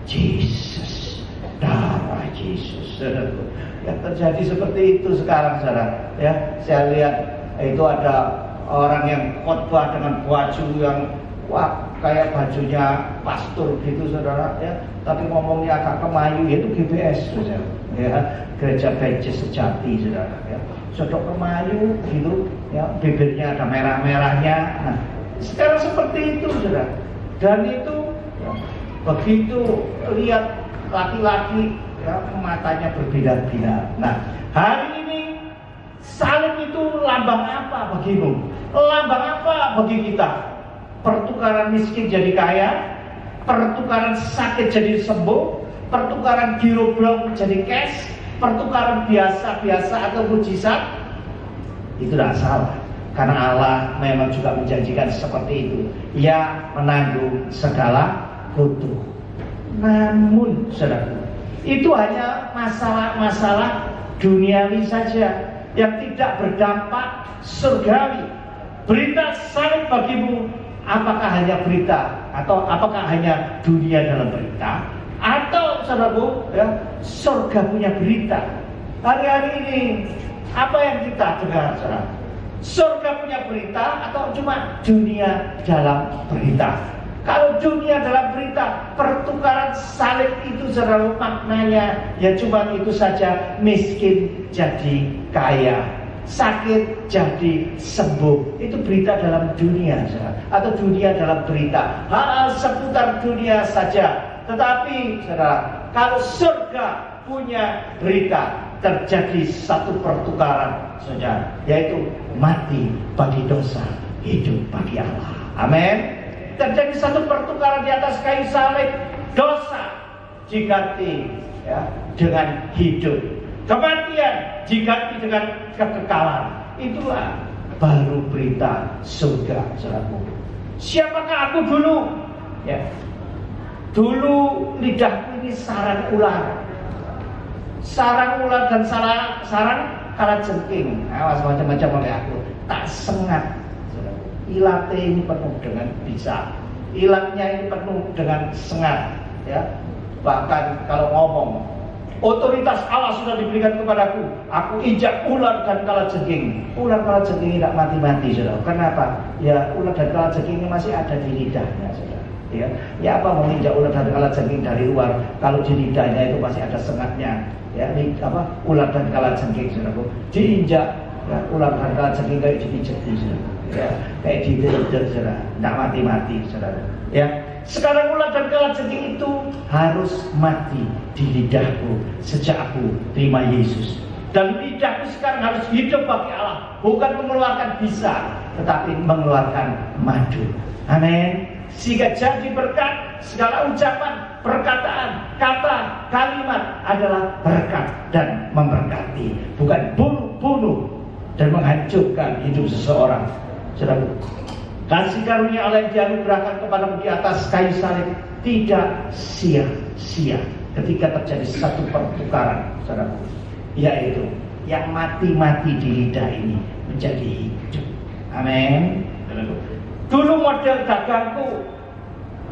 Yesus, darah Yesus, saudara. Ya, terjadi seperti itu sekarang, saudara. Ya, saya lihat itu ada orang yang khotbah dengan baju yang wah kayak bajunya pastor gitu, saudara, ya. Tapi ngomongnya agak Kemayu, yaitu GBS, saudara. Ya, Gereja Bencong Sejati, saudara. Ya. Sodok Kemayu gitu, ya, bibirnya ada merah-merahnya. Nah, sekarang seperti itu, saudara. Dan itu, ya, begitu lihat laki-laki, ya, matanya berbeda-beda. Nah, hari ini salib itu lambang apa bagimu? Lambang apa bagi kita? Pertukaran miskin jadi kaya, pertukaran sakit jadi sembuh, pertukaran giroblong jadi cash, pertukaran biasa-biasa atau mujizat. Itu tidak salah, karena Allah memang juga menjanjikan seperti itu. Ia menanggung segala kutuk. Namun, saudara, itu hanya masalah-masalah duniawi saja yang tidak berdampak surgawi. Berita salib bagimu, apakah hanya berita atau apakah hanya dunia dalam berita? Atau, saudaraku, ya, surga punya berita. Hari-hari ini apa yang kita dengar, saudara? Surga punya berita atau cuma dunia dalam berita? Kalau dunia dalam berita, pertukaran salib itu, saudara, maknanya ya cuma itu saja, miskin jadi kaya, sakit jadi sembuh. Itu berita dalam dunia, saudara, atau dunia dalam berita, hal seputar dunia saja. Tetapi, saudara, kalau surga punya berita, terjadi satu pertukaran saja, yaitu mati bagi dosa, hidup bagi Allah. Amin. Terjadi satu pertukaran di atas kayu salib, dosa diganti ya, dengan hidup. Kematian diganti dengan kekekalan. Itulah baru berita surga, saudaraku. Siapakah aku dulu? Ya. Dulu lidahku ini sarang ular. Sarang ular dan sarang kalajengking. Awas macam-macam oleh aku. Tak sengat. Ilate ini penuh dengan bisa. Ilatnya ini penuh dengan sengat. Ya. Bahkan kalau ngomong, otoritas Allah sudah diberikan kepadaku. Aku injak ular dan kalajengking. Ular kalajengking tidak mati-mati, saudara. Kenapa? Ya, ular dan kalajengking ini masih ada di lidahnya, saudara. Ya apa menginjak ular dan kalajengking dari luar, kalau di lidahnya itu masih ada sengatnya. Ya, ini apa? Ular dan kalajengking, saudara. Diinjak, ya, ular dan kalajengking kayak dipijat, saudara. Ya, kayak dideder, saudara. Tidak mati-mati, saudara. Ya. Sekarang ular dan kalajengking itu harus mati di lidahku sejak aku terima Yesus. Dan lidahku sekarang harus hidup bagi Allah, bukan mengeluarkan bisa, tetapi mengeluarkan madu. Amin. Sehingga jadi berkat, segala ucapan, perkataan, kata, kalimat adalah berkat dan memberkati, bukan bunuh dan menghancurkan hidup seseorang. Saudara, kasih karunia Allah yang dianugerahkan kepadamu di atas kayu salib tidak sia-sia ketika terjadi satu pertukaran, saudara, yaitu yang mati-mati di lidah ini menjadi hidup. Amin. Dulu model dagangku,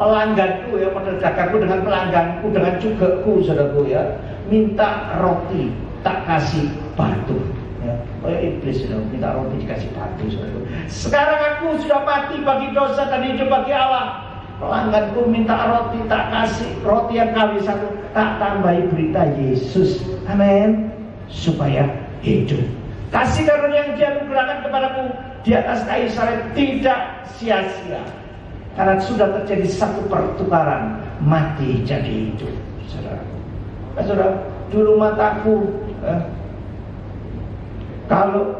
pelangganku ya, model dagangku dengan pelangganku, dengan cugeku, saudaraku ya, minta roti tak kasih batu. Ya, iblis sudah minta roti dikasih batu, saudaraku. Sekarang aku sudah mati bagi dosa dan hidup bagi Allah. Pelangganku minta roti tak kasih roti yang kawis aku, tak tambahi berita Yesus. Amin. Supaya hidup. Kasih karunia yang dianugerahkan kepadaku di atas kayu salib tidak sia-sia, karena sudah terjadi satu pertukaran, mati jadi hidup, saudara. Saudara, dulu mataku kalau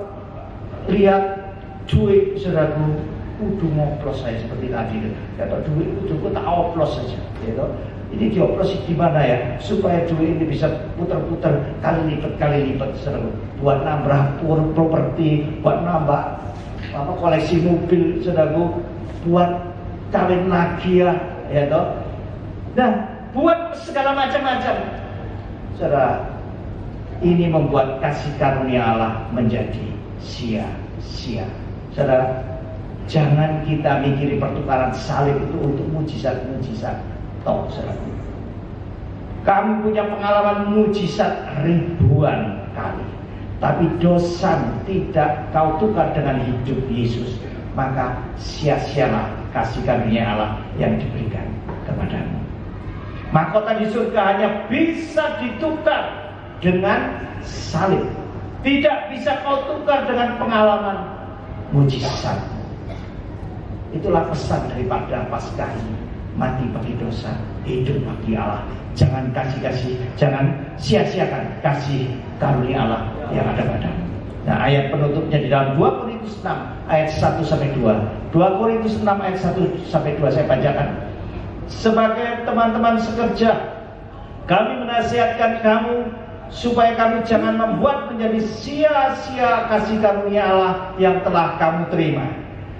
lihat duit, saudaraku, kudu ngoplos saya seperti tadi. Kalau duit kudu tak oplos saja, gitu. Ini dioplos di mana ya, supaya duit ini bisa putar-putar kali lipat, saudara. Buat nambah properti, buat nambah apa koleksi mobil, saudaraku, buat kawin lagi ya toh. Nah, buat segala macam-macam, saudara. Ini membuat kasih karunia Allah menjadi sia-sia, saudara. Jangan kita mikiri pertukaran salib itu untuk mujizat-mujizat. Toh, saudara, kamu punya pengalaman mujizat ribuan kali, tapi dosa tidak kau tukar dengan hidup Yesus, maka sia-sialah kasih karunia Allah yang diberikan kepadamu. Mahkota di surga hanya bisa ditukar dengan salib, tidak bisa kau tukar dengan pengalaman mujizat. Itulah pesan daripada Paskah ini. Mati bagi dosa, hidup bagi Allah. Jangan jangan sia-siakan kasih karunia Allah yang ada padamu. Nah, ayat penutupnya di dalam 2 Korintus 6 ayat 1 sampai 2. 2 Korintus 6 ayat 1 sampai 2 saya bacakan. Sebagai teman-teman sekerja, kami menasihatkan kamu supaya kamu jangan membuat menjadi sia-sia kasih karunia Allah yang telah kamu terima.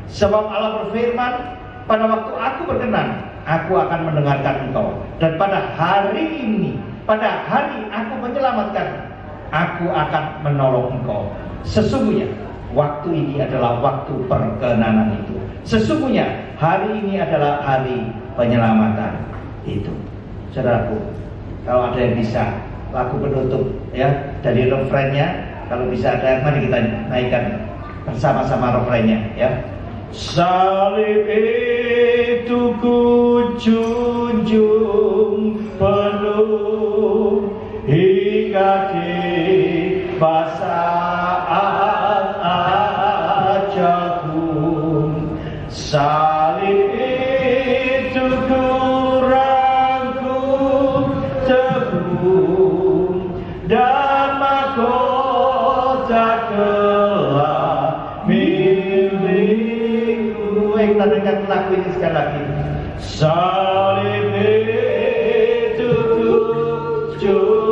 Sebab Allah berfirman, pada waktu aku berkenan, aku akan mendengarkan engkau. Dan pada hari ini, pada hari aku menyelamatkan, aku akan menolong engkau. Sesungguhnya waktu ini adalah waktu perkenanan itu. Sesungguhnya hari ini adalah hari penyelamatan itu. Saudaraku, kalau ada yang bisa lagu penutup ya dari refrennya, kalau bisa ada, mari kita naikkan bersama-sama refrennya ya. Salib itu ku junjung penuh hingga di saat ajalku. Salib itu ku rangkum teguh dan mahkota kelak milikku. Kita dengar lagu ini sekali lagi. Salib itu ku junjung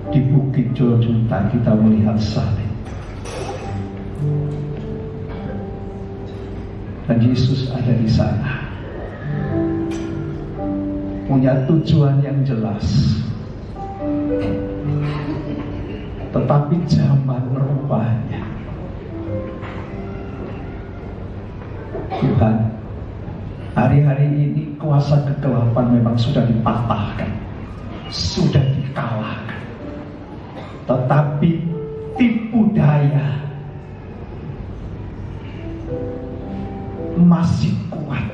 Di Bukit Golgota kita melihat salib. Dan Yesus ada di sana. Punya tujuan yang jelas. Tetapi zaman rupanya Tuhan, hari-hari ini kuasa kegelapan memang sudah dipatahkan, sudah dikalahkan. Tetapi tipu daya masih kuat,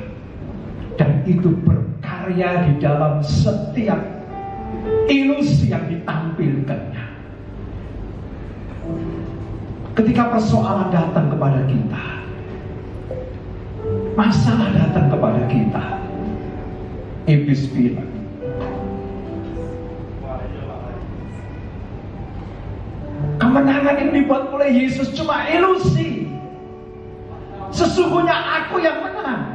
dan itu berkarya di dalam setiap ilusi yang ditampilkannya. Ketika persoalan datang kepada kita, masalah datang kepada kita, iblis bilang, kemenangan yang dibuat oleh Yesus cuma ilusi. Sesungguhnya aku yang menang.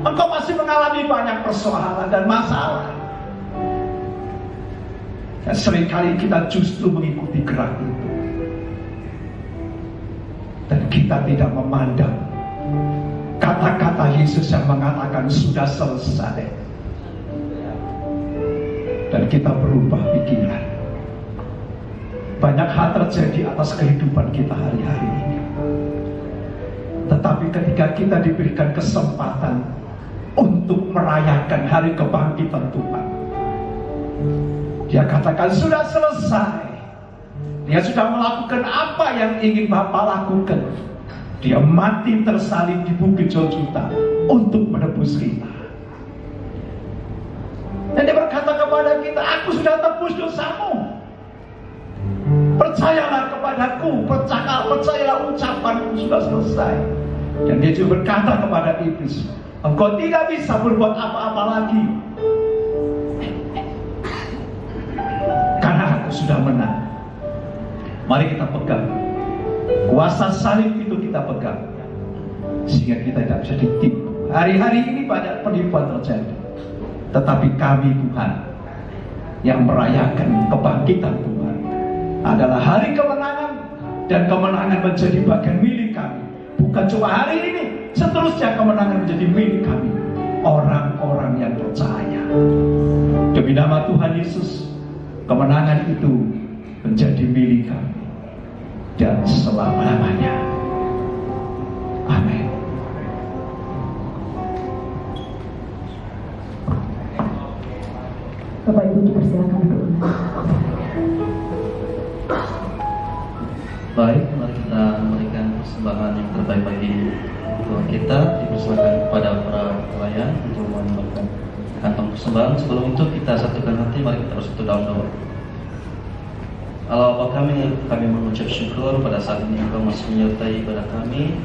Engkau masih mengalami banyak persoalan dan masalah. Dan seringkali kita justru mengikuti gerak itu. Dan kita tidak memandang kata-kata Yesus yang mengatakan sudah selesai. Dan kita berubah pikiran. Banyak hal terjadi atas kehidupan kita hari-hari ini. Tetapi ketika kita diberikan kesempatan untuk merayakan hari kebangkitan Tuhan, Dia katakan sudah selesai. Dia sudah melakukan apa yang ingin Bapa lakukan. Dia mati tersalib di Bukit Golgota untuk menebus kita. Dan Dia berkata kepada kita, aku sudah tebus dosamu. Percayalah kepadaku, percayalah ucapanku sudah selesai. Dan Dia juga berkata kepada iblis, engkau tidak bisa berbuat apa-apa lagi, karena aku sudah menang. Mari kita pegang kuasa salib itu, kita pegang sehingga kita tidak bisa ditipu. Hari-hari ini banyak penipuan terjadi, tetapi kami Tuhan yang merayakan kebangkitan Tuhan adalah hari kemenangan, dan kemenangan menjadi bagian milik kami. Bukan cuma hari ini, seterusnya kemenangan menjadi milik kami, orang-orang yang percaya. Demi nama Tuhan Yesus, kemenangan itu menjadi milik kami dan selama-lamanya. Amin. Bapak Ibu dipersilakan duduk. Baik, mari kita memberikan persembahan yang terbaik bagi Tuhan kita. Dipersilakan kepada para pelayan untuk memberikan kantong persembahan. Sebelum itu kita satukan hati, mari kita bersatu dalam doa. Allah Bapa kami mengucap syukur pada saat ini Engkau masih menyertai ibadah kami,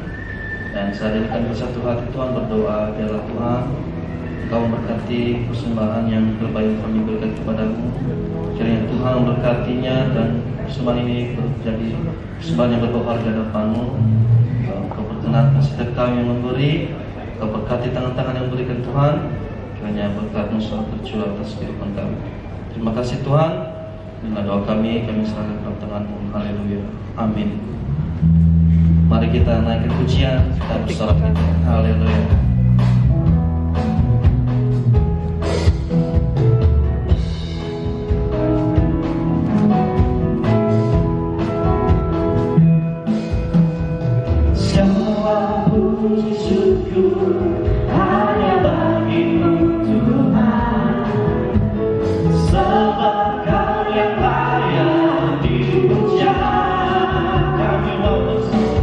dan saat ini kami bersatu hati Tuhan berdoa, biarlah Tuhan Engkau memberkati persembahan yang terbaik yang kami berikan kepadamu. Kiranya Tuhan memberkatinya, dan persembahan ini menjadi persembahan yang berharga di hadapan-Mu. Engkau perkenankan setiap kami yang memberi, Engkau berkati tangan-tangan yang memberikan Tuhan. Kiranya berkat-Mu selalu tercurah atas kehidupan kami. Terima kasih Tuhan. Dengan doa kami serahkan dalam tangan-Mu. Haleluya. Amin. Mari kita naikkan pujian dan bersorak kita. Haleluya. Semua puji syukur hanya bagi-Mu Tuhan, sebab Kau yang layak dipuja. Kami mau bersorak,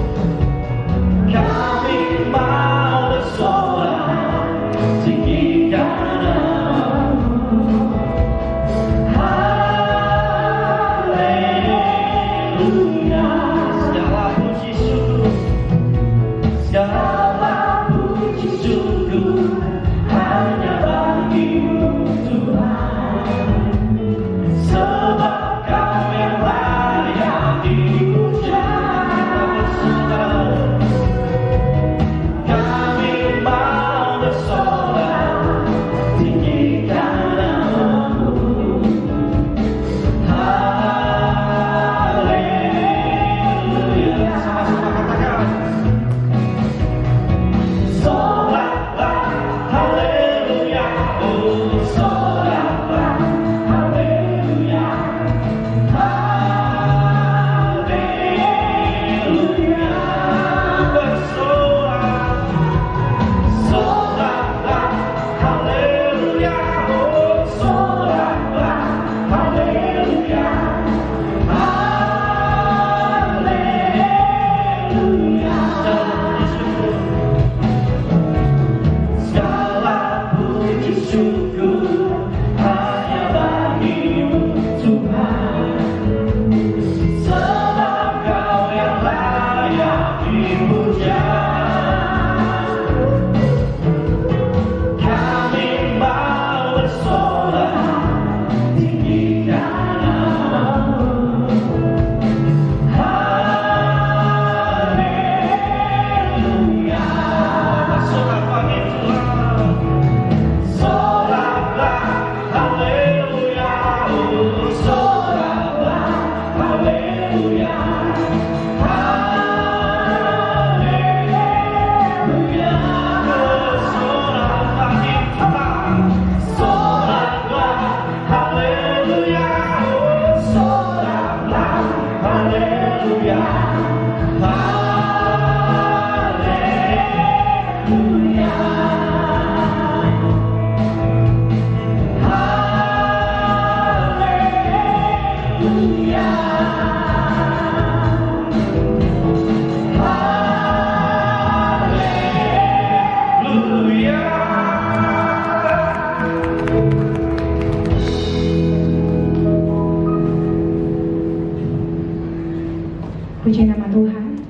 Puji nama Tuhan.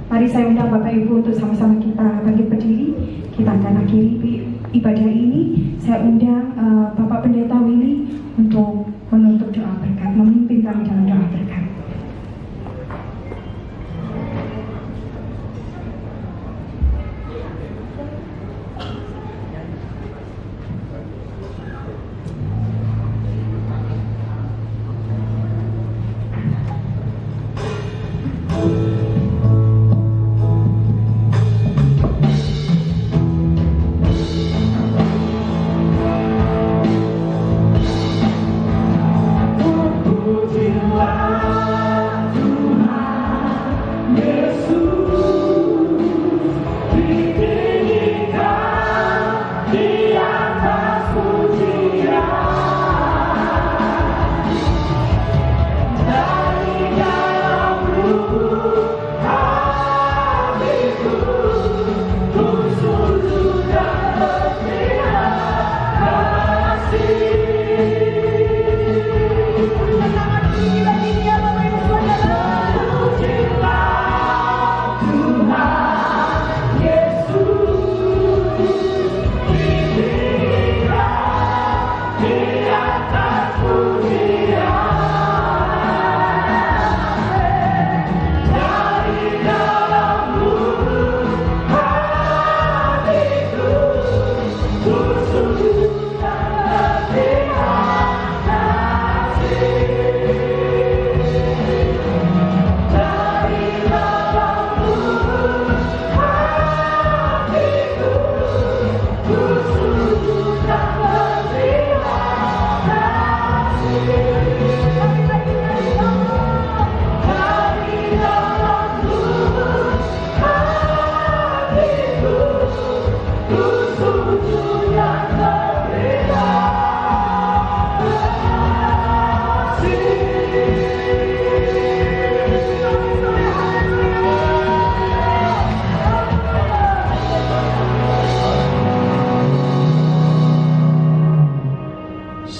Mari saya undang Bapak Ibu untuk sama-sama kita bangkit berdiri. Kita akan akhiri ibadah ini. Saya undang Bapak Pendeta Willy untuk menutup doa berkat, memimpin kami dalam doa berkat.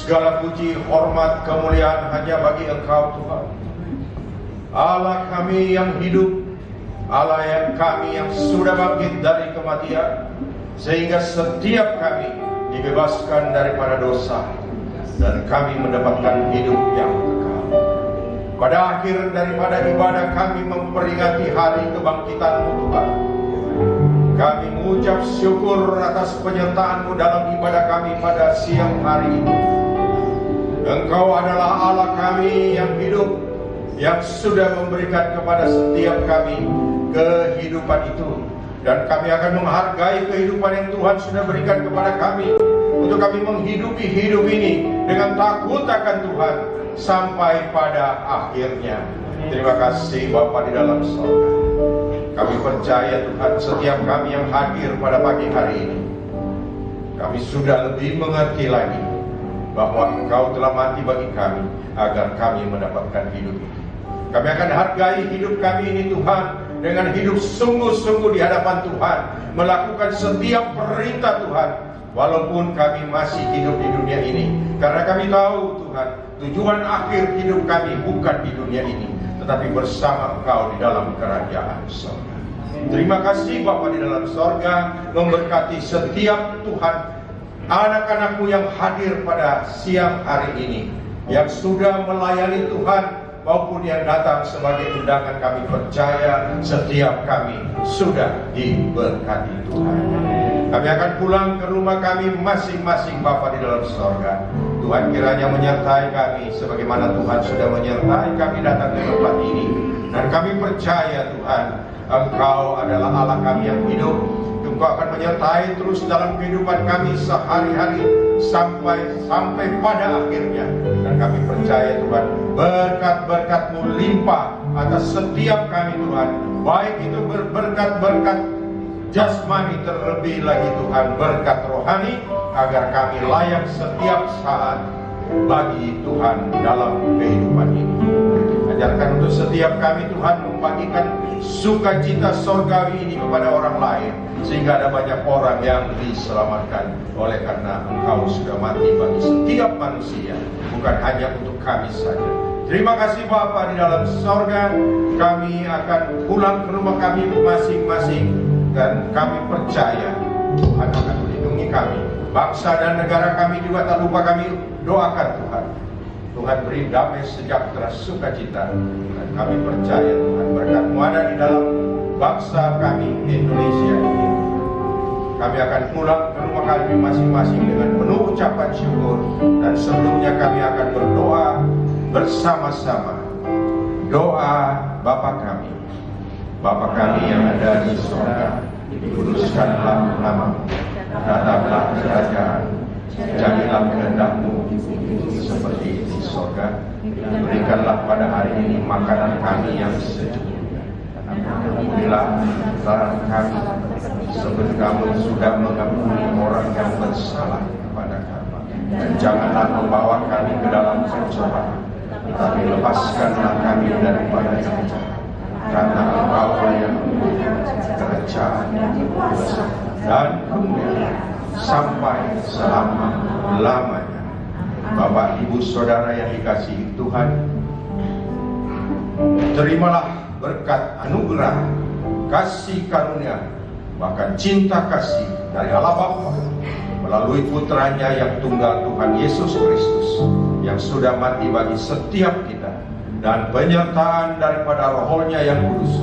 Segala puji, hormat, kemuliaan hanya bagi Engkau Tuhan, Allah kami yang hidup, Allah yang kami yang sudah bangkit dari kematian, sehingga setiap kami dibebaskan daripada dosa dan kami mendapatkan hidup yang kekal. Pada akhir daripada ibadah kami memperingati hari kebangkitan-Mu Tuhan, kami mengucap syukur atas penyertaan-Mu dalam ibadah kami pada siang hari ini. Engkau adalah Allah kami yang hidup, yang sudah memberikan kepada setiap kami kehidupan itu. Dan kami akan menghargai kehidupan yang Tuhan sudah berikan kepada kami, untuk kami menghidupi hidup ini dengan takut akan Tuhan sampai pada akhirnya. Terima kasih Bapa di dalam surga. Kami percaya Tuhan, setiap kami yang hadir pada pagi hari ini, kami sudah lebih mengerti lagi bahwa Engkau telah mati bagi kami agar kami mendapatkan hidup itu. Kami akan hargai hidup kami ini Tuhan, dengan hidup sungguh-sungguh di hadapan Tuhan, melakukan setiap perintah Tuhan, walaupun kami masih hidup di dunia ini. Karena kami tahu Tuhan, tujuan akhir hidup kami bukan di dunia ini, tetapi bersama Engkau di dalam kerajaan surga. Terima kasih Bapa di dalam surga, memberkati setiap Tuhan anak-anak-Mu yang hadir pada siang hari ini, yang sudah melayani Tuhan maupun yang datang sebagai undangan. Kami percaya setiap kami sudah diberkati Tuhan. Kami akan pulang ke rumah kami masing-masing Bapa di dalam surga. Tuhan kiranya menyertai kami sebagaimana Tuhan sudah menyertai kami datang ke tempat ini. Dan kami percaya Tuhan, Engkau adalah Allah kami yang hidup. Engkau akan menyertai terus dalam kehidupan kami sehari-hari sampai pada akhirnya. Dan kami percaya Tuhan, berkat-berkat-Mu limpah atas setiap kami Tuhan, baik itu berkat-berkat jasmani, terlebih lagi Tuhan berkat rohani, agar kami layak setiap saat bagi Tuhan dalam kehidupan ini. Ajarkan untuk setiap kami Tuhan membagikan sukacita sorgawi ini kepada orang lain, sehingga ada banyak orang yang diselamatkan. Oleh karena Engkau sudah mati bagi setiap manusia, bukan hanya untuk kami saja, Terima kasih Bapa di dalam sorga. Kami akan pulang ke rumah kami masing-masing, dan kami percaya Tuhan akan melindungi kami. Bangsa dan negara kami juga tak lupa kami doakan Tuhan. Tuhan beri damai sejahtera sukacita, dan kami percaya Tuhan berkat-Mu ada di dalam bangsa kami Indonesia ini. Kami akan pulang ke rumah kami masing-masing dengan penuh ucapan syukur, dan sebelumnya kami akan berdoa bersama-sama. Doa Bapa kami. Bapa kami yang ada di surga, dikuduskanlah nama-Mu, datanglah kerajaan, jadilah kehendak-Mu seperti di surga. Berikanlah pada hari ini makanan kami yang secukupnya. Ampunilah kesalahan kami, seperti Kamu sudah mengampuni orang yang bersalah kepada kami. Dan janganlah membawa kami ke dalam pencobaan, tapi lepaskanlah kami daripada yang jahat. Karena Engkau yang mempunyai kerajaan, kuasa, dan kemuliaan sampai selama-lamanya. Bapak, Ibu, Saudara yang dikasihi Tuhan, terimalah berkat anugerah, kasih karunia, bahkan cinta kasih dari Allah Bapa melalui putranya yang tunggal, Tuhan Yesus Kristus, yang sudah mati bagi setiap kita, dan penyertaan daripada Roh-Nya yang kudus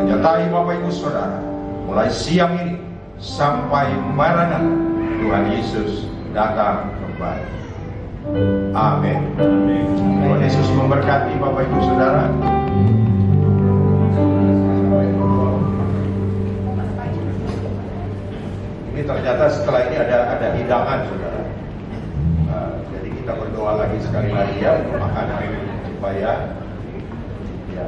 menyertai Bapak Ibu Saudara mulai siang ini sampai Maranatha Tuhan Yesus datang kembali. Amin. Tuhan Yesus memberkati Bapak Ibu Saudara. Ini ternyata setelah ini ada hidangan, Saudara. Jadi kita berdoa lagi sekali lagi ya untuk makanan, supaya ya.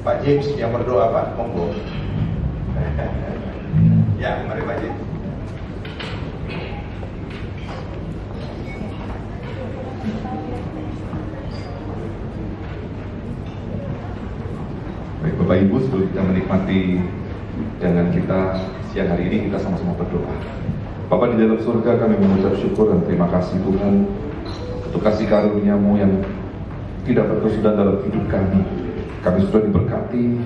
Pak James yang berdoa, Pak, monggo. Ya, mari Pak James. Baik Bapak Ibu, sebelum kita menikmati dengan kita siang hari ini, kita sama-sama berdoa. Bapa di dalam surga, kami mengucap syukur dan terima kasih Tuhan untuk kasih karunia-Mu yang tidak berkesudahan dalam hidup kami. Kami sudah diberkati,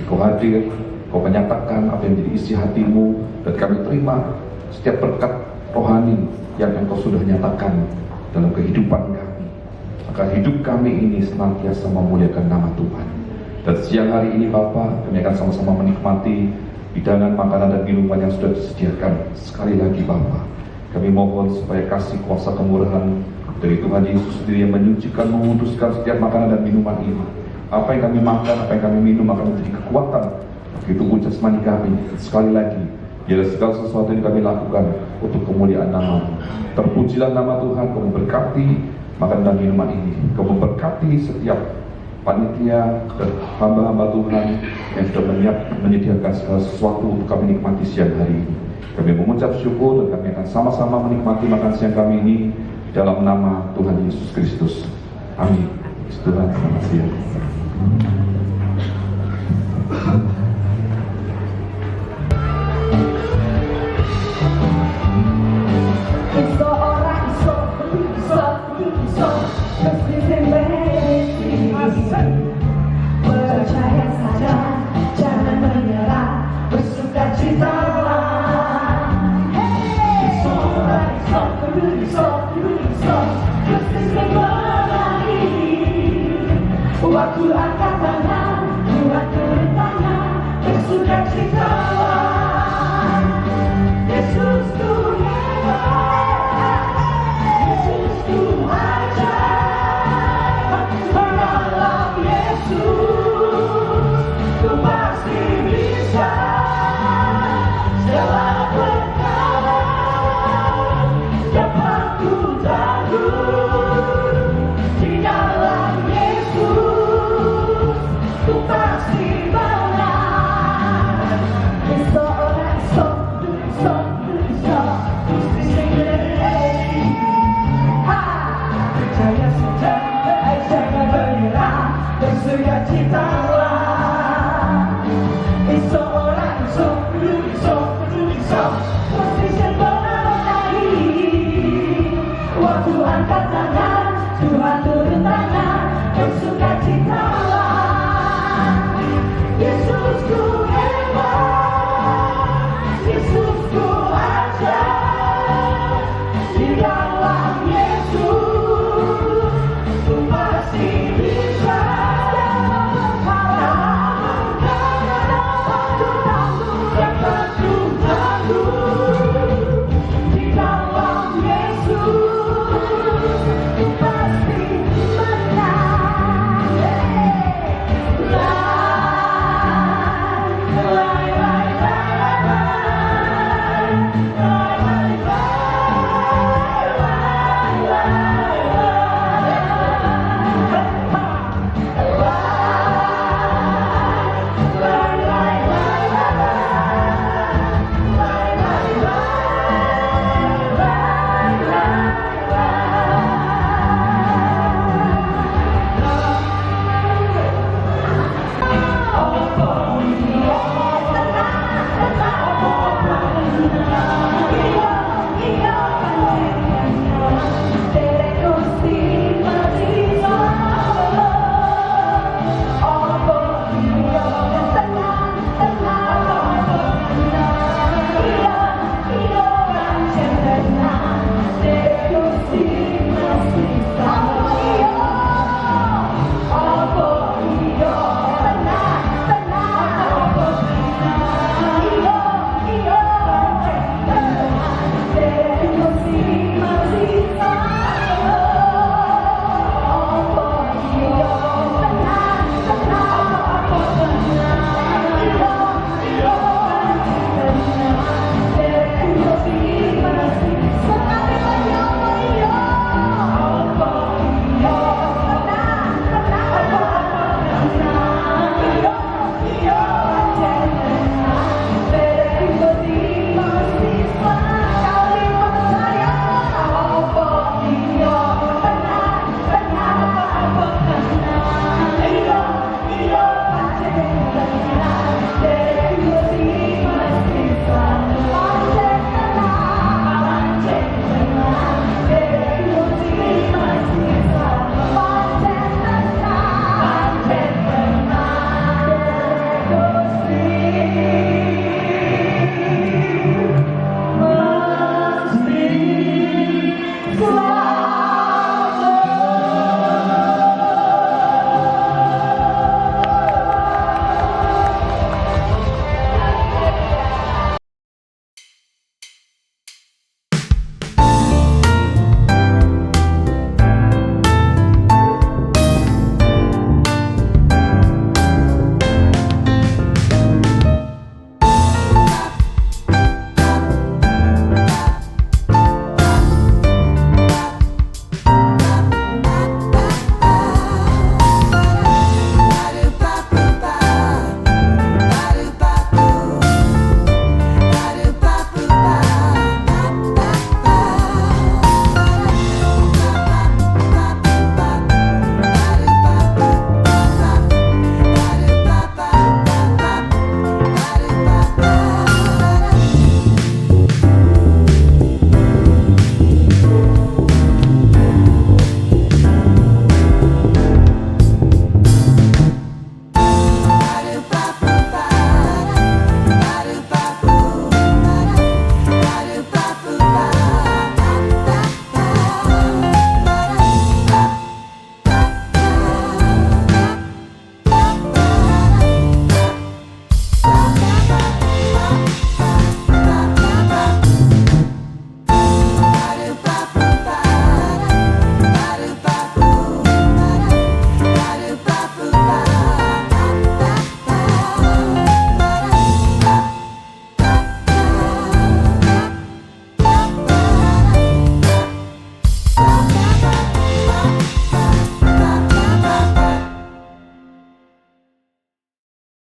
Engkau hadir, Engkau menyatakan apa yang menjadi isi hati-Mu, dan kami terima setiap berkat rohani yang Engkau sudah nyatakan dalam kehidupan kami. Maka hidup kami ini senantiasa memuliakan nama Tuhan. Dan siang hari ini Bapa, kami akan sama-sama menikmati hidangan makanan dan minuman yang sudah disediakan. Sekali lagi Bapa, kami mohon supaya kasih kuasa kemurahan dari Tuhan Yesus sendiri yang menyucikan, menguduskan setiap makanan dan minuman ini. Apa yang kami makan, apa yang kami minum akan menjadi kekuatan bagi tubuh jasmani kami. Sekali lagi, biarlah segala sesuatu yang kami lakukan untuk kemuliaan nama-Mu. Terpujilah nama Tuhan, Kau memberkati makanan dan minuman ini. Kau memberkati setiap panitia dan hamba-hamba Tuhan yang sudah menyediakan segala sesuatu untuk kami nikmati siang hari ini. Kami mengucap syukur dan kami akan sama-sama menikmati makan siang kami ini dalam nama Tuhan Yesus Kristus. Amin. Tuhan, selamat siang. Percaya saja, jangan menyerah, bersukacitalah. It's alright, it's all, Kristus kembali. Waktu angkat tangan, buat turun tangan, bersukacitalah. Yesus Tuhan, Yesus Tuhan. Tuhan turun tangan, bersukacitalah. Yesusku